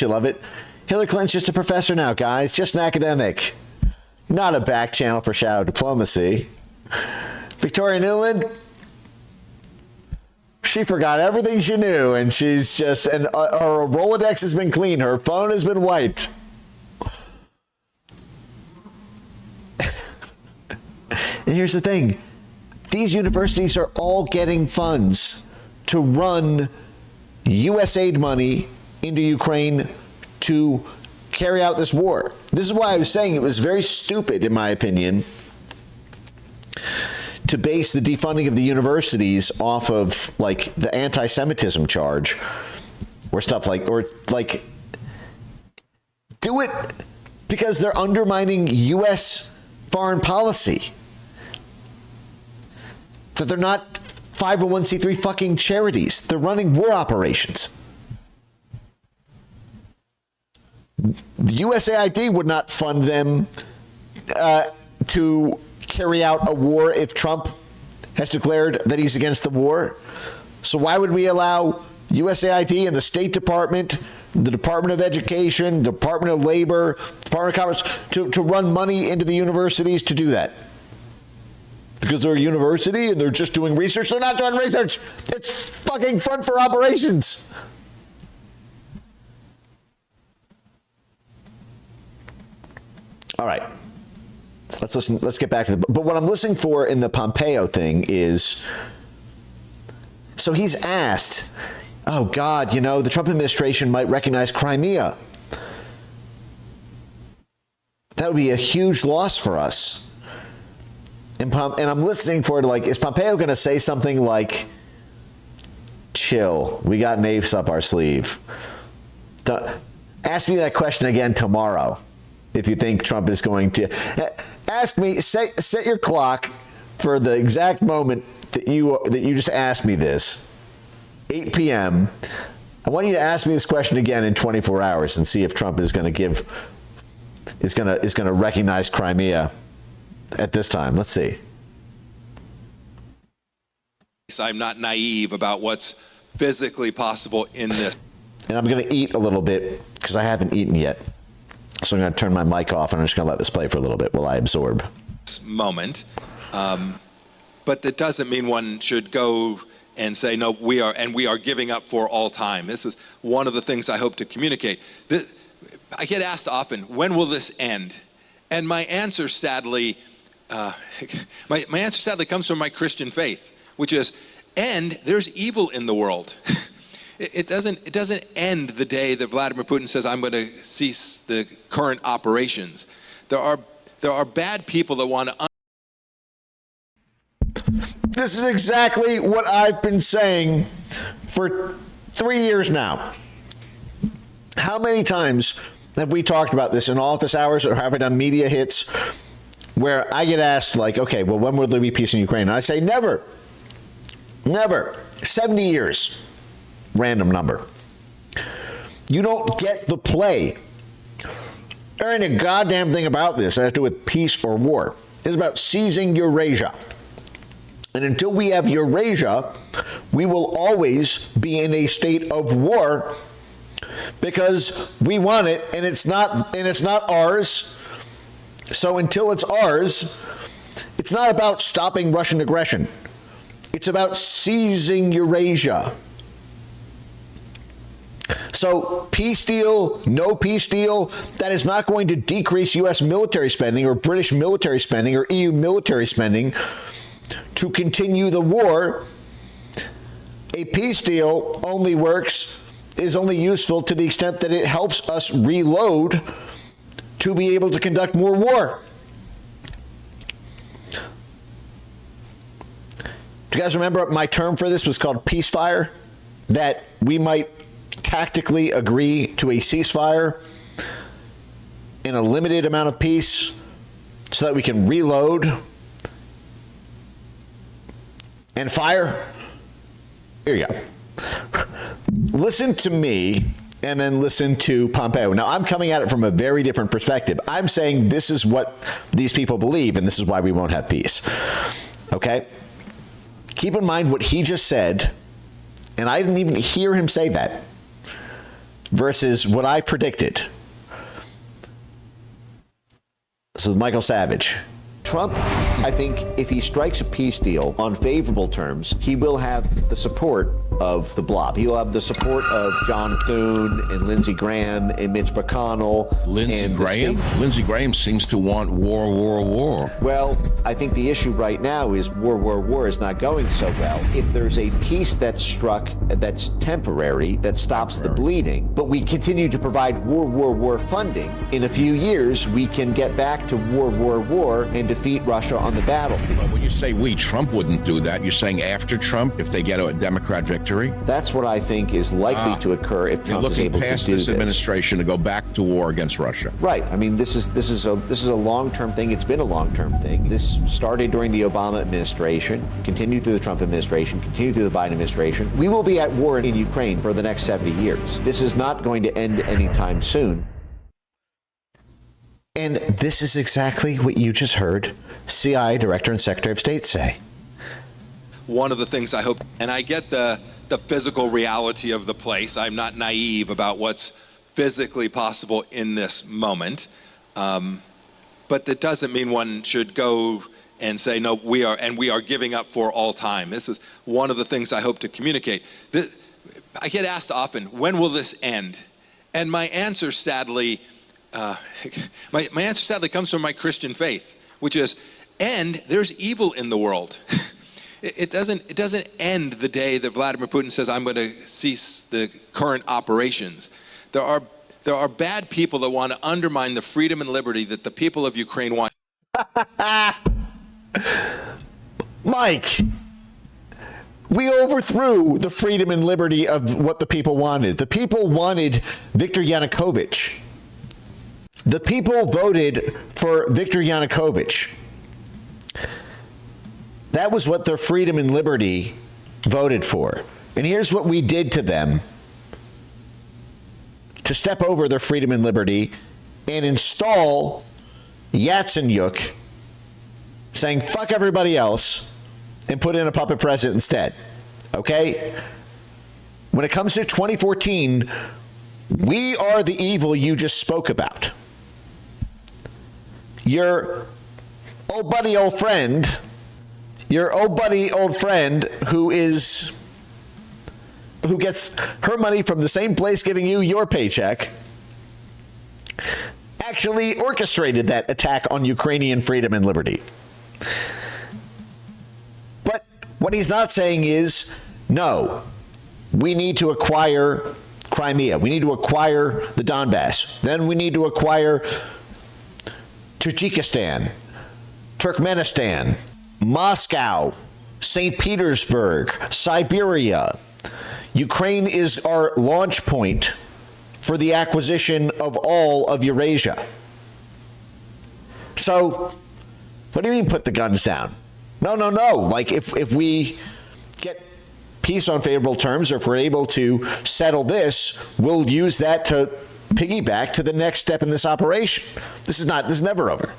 you love it? Hillary Clinton's just a professor now, guys. Just an academic. Not a back channel for shadow diplomacy. Victoria Nuland, she forgot everything she knew, and she's just, and her Rolodex has been clean. Her phone has been wiped. And here's the thing. These universities are all getting funds to run USAID money into Ukraine to carry out this war. This is why I was saying it was very stupid, in my opinion, to base the defunding of the universities off of like the anti-Semitism charge or stuff like do it because they're undermining U.S. foreign policy. That they're not 501c3 fucking charities. They're running war operations. The USAID would not fund them to carry out a war if Trump has declared that he's against the war. So why would we allow USAID and the State Department, the Department of Education, Department of Labor, Department of Commerce to run money into the universities to do that? Because they're a university and they're just doing research. They're not doing research. It's fucking front for operations. All right. Let's listen. Let's get back to the. But what I'm listening for in the Pompeo thing is. So he's asked, oh God, the Trump administration might recognize Crimea. That would be a huge loss for us. And I'm listening for it like, is Pompeo going to say something like, chill, we got an ace up our sleeve? Ask me that question again tomorrow if you think Trump is going to. Ask me, set your clock for the exact moment that you just asked me this, 8 p.m. I want you to ask me this question again in 24 hours and see if Trump is going to recognize Crimea at this time. Let's see. I'm not naive about what's physically possible in this. And I'm going to eat a little bit because I haven't eaten yet. So I'm going to turn my mic off, and I'm just going to let this play for a little bit while I absorb. Moment. But that doesn't mean one should go and say, no, we are giving up for all time. This is one of the things I hope to communicate. I get asked often, when will this end? And my answer sadly, my answer sadly comes from my Christian faith, which is, there's evil in the world. It doesn't end the day that Vladimir Putin says, I'm going to cease the current operations. There are bad people that want to. This is exactly what I've been saying for 3 years now. How many times have we talked about this in office hours, or have I done media hits where I get asked, like, okay, well, when will there be peace in Ukraine? And I say, never. Never. 70 years. Random number. You don't get the play. There ain't a goddamn thing about this that has to do with peace or war. It's about seizing Eurasia. And until we have Eurasia, we will always be in a state of war because we want it, and it's not ours. So until it's ours, it's not about stopping Russian aggression. It's about seizing Eurasia. So peace deal, no peace deal, that is not going to decrease U.S. military spending or British military spending or EU military spending to continue the war. A peace deal is only useful to the extent that it helps us reload to be able to conduct more war. Do you guys remember my term for this was called peace fire? That we might tactically agree to a ceasefire in a limited amount of peace so that we can reload and fire? Here you go. Listen to me and then listen to Pompeo. Now, I'm coming at it from a very different perspective. I'm saying this is what these people believe, and this is why we won't have peace. Okay? Keep in mind what he just said, and I didn't even hear him say that, versus what I predicted. So Michael Savage. Trump, I think, if he strikes a peace deal on favorable terms, he will have the support of the blob. He will have the support of John Thune and Lindsey Graham and Mitch McConnell. Lindsey Graham? Lindsey Graham seems to want war. Well, I think the issue right now is war is not going so well. If there's a peace that's struck that's temporary, that stops the bleeding, but we continue to provide war funding, in a few years we can get back to war and defeat Russia on the battlefield. Well, when you say we, Trump wouldn't do that. You're saying after Trump, if they get a Democrat victory? That's what I think is likely to occur if Trump is able to do this. You're looking past this administration to go back to war against Russia. Right. I mean, this is a long-term thing. It's been a long-term thing. This started during the Obama administration, continued through the Trump administration, continued through the Biden administration. We will be at war in Ukraine for the next 70 years. This is not going to end anytime soon. And this is exactly what you just heard CIA Director and Secretary of State say. One of the things I hope, and I get the physical reality of the place. I'm not naive about what's physically possible in this moment. But that doesn't mean one should go and say, no, we are giving up for all time. This is one of the things I hope to communicate. I get asked often, when will this end? And my answer sadly, my answer sadly comes from my Christian faith, which is, there's evil in the world. It doesn't end the day that Vladimir Putin says, I'm going to cease the current operations. There are bad people that want to undermine the freedom and liberty that the people of Ukraine want. Mike, we overthrew the freedom and liberty of what the people wanted. The people wanted Viktor Yanukovych. The people voted for Viktor Yanukovych. That was what their freedom and liberty voted for. And here's what we did to them to step over their freedom and liberty and install Yatsenyuk saying, fuck everybody else, and put in a puppet president instead. Okay? When it comes to 2014, we are the evil you just spoke about. your old buddy, old friend, who gets her money from the same place giving you your paycheck, actually orchestrated that attack on Ukrainian freedom and liberty. But what he's not saying is, no, we need to acquire Crimea. We need to acquire the Donbass. Then we need to acquire Tajikistan, Turkmenistan, Moscow, St. Petersburg, Siberia. Ukraine is our launch point for the acquisition of all of Eurasia. So, what do you mean put the guns down? No. Like, if we get peace on favorable terms, or if we're able to settle this, we'll use that to piggyback to the next step in this operation. This is never over.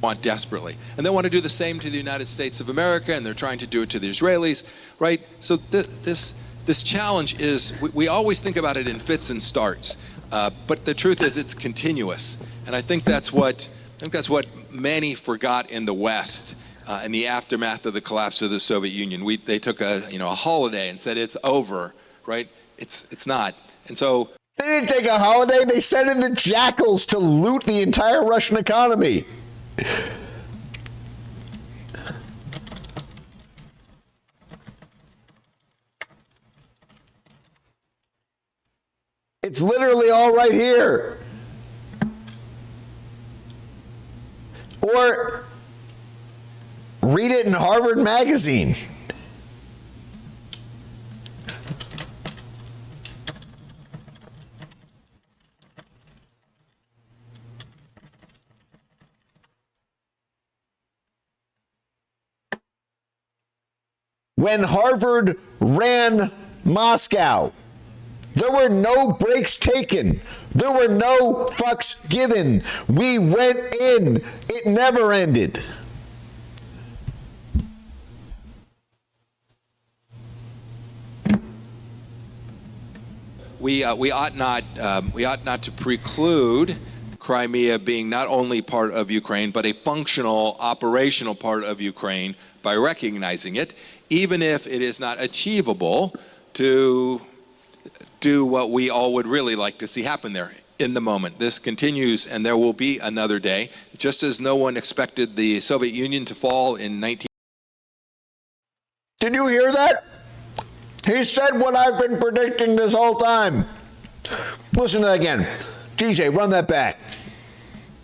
Want desperately, and they want to do the same to the United States of America, and they're trying to do it to the Israelis, right? So this challenge is, we always think about it in fits and starts, but the truth is it's continuous, and I think that's what many forgot in the West in the aftermath of the collapse of the Soviet Union. They took a holiday and said it's over, right? It's not, and so they didn't take a holiday. They sent in the jackals to loot the entire Russian economy. It's literally all right here. Or read it in Harvard Magazine. When Harvard ran Moscow, there were no breaks taken. There were no fucks given. We went in. It never ended. We ought not to preclude Crimea being not only part of Ukraine, but a functional, operational part of Ukraine by recognizing it, even if it is not achievable to do what we all would really like to see happen there in the moment. This continues, and there will be another day, just as no one expected the Soviet Union to fall in 19... Did you hear that? He said what I've been predicting this whole time. Listen to that again. DJ, run that back.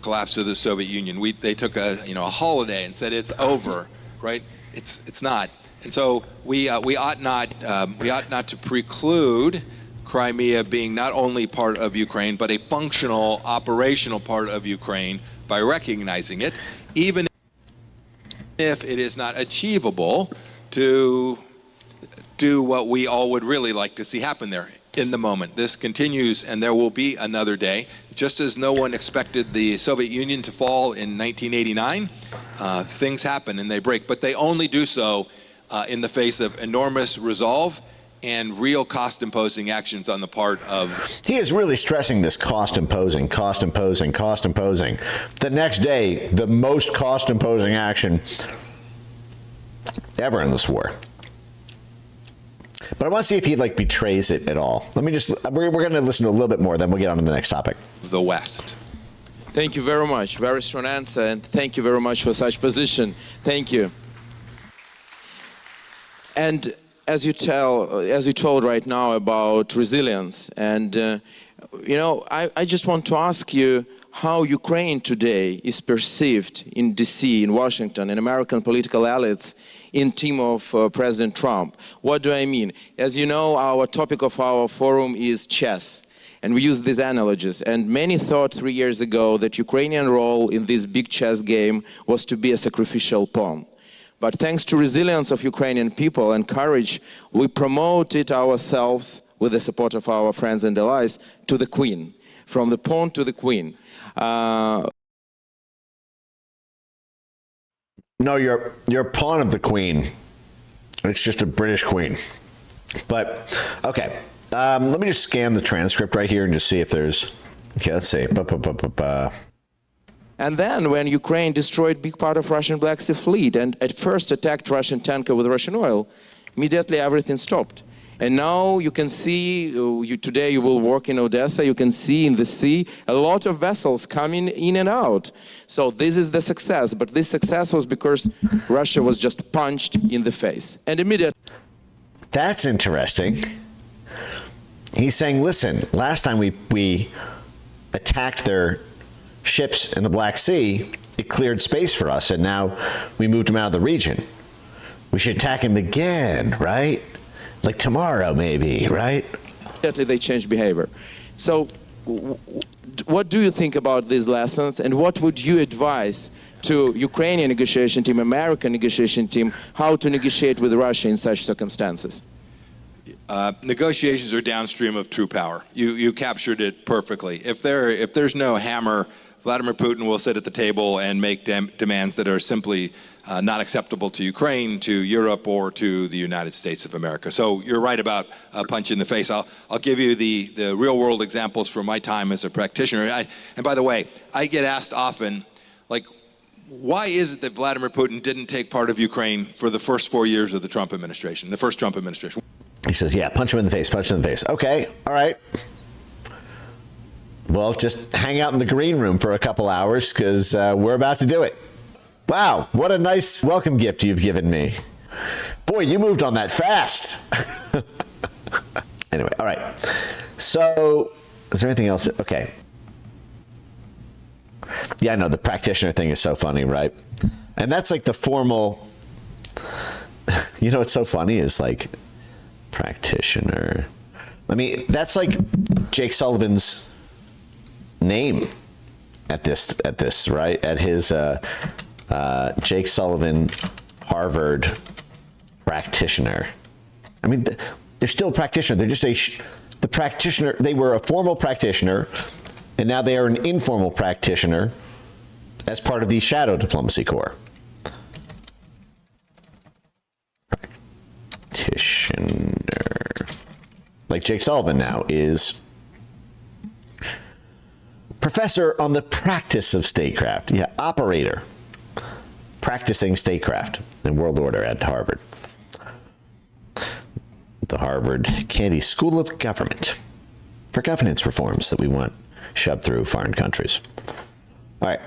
Collapse of the Soviet Union. They took a holiday and said it's over, right? It's not. And so we ought not to preclude Crimea being not only part of Ukraine, but a functional, operational part of Ukraine by recognizing it, even if it is not achievable to do what we all would really like to see happen there in the moment. This continues, and there will be another day. Just as no one expected the Soviet Union to fall in 1989, things happen and they break, but they only do so in the face of enormous resolve and real cost-imposing actions on the part of... He is really stressing this cost-imposing. The next day, the most cost-imposing action ever in this war. But I want to see if he betrays it at all. We're going to listen to a little bit more, then we'll get on to the next topic. The West. Thank you very much. Very strong answer, and thank you very much for such position. Thank you. And as you told right now about resilience, and I just want to ask you how Ukraine today is perceived in DC, in Washington, in American political elites, in team of President Trump. What do I mean? As you know, our topic of our forum is chess, and we use these analogies. And many thought 3 years ago that Ukrainian role in this big chess game was to be a sacrificial pawn. But thanks to resilience of Ukrainian people and courage, we promoted ourselves, with the support of our friends and allies, to the queen, from the pawn to the queen. No, you're pawn of the queen. It's just a British queen. But, okay. Let me just scan the transcript right here and just see if there's Okay, let's see. And then when Ukraine destroyed big part of Russian Black Sea Fleet and at first attacked Russian tanker with Russian oil, immediately everything stopped. And now you can see, today you will work in Odessa, you can see in the sea a lot of vessels coming in and out. So this is the success, but this success was because Russia was just punched in the face. And immediately... That's interesting. He's saying, listen, last time we attacked their ships in the Black Sea, it cleared space for us, and now we moved them out of the region. We should attack them again, right? Like tomorrow, maybe, right? Immediately they changed behavior. So what do you think about these lessons, and what would you advise to Ukrainian negotiation team, American negotiation team, how to negotiate with Russia in such circumstances? Negotiations are downstream of true power. You captured it perfectly. If there's no hammer, Vladimir Putin will sit at the table and make demands that are simply not acceptable to Ukraine, to Europe, or to the United States of America. So you're right about a punch in the face. I'll give you the real-world examples from my time as a practitioner. And by the way, I get asked often, like, why is it that Vladimir Putin didn't take part of Ukraine for the first 4 years of the Trump administration, the first Trump administration? He says, yeah, punch him in the face, punch him in the face. Okay, all right. Well, just hang out in the green room for a couple hours because we're about to do it. Wow, what a nice welcome gift you've given me. Boy, you moved on that fast. Anyway, all right. So, is there anything else? Okay. Yeah, I know the practitioner thing is so funny, right? And that's like the formal, you know what's so funny is like practitioner. I mean, that's like Jake Sullivan's name at this, right? At his Jake Sullivan, Harvard practitioner. I mean, they're still a practitioner. They're just the practitioner. They were a formal practitioner, and now they are an informal practitioner as part of the Shadow Diplomacy Corps. Practitioner. Like Jake Sullivan now is professor on the practice of statecraft. Yeah, operator. Practicing statecraft and world order at Harvard. The Harvard Kennedy School of Government for governance reforms that we want shoved through foreign countries. All right.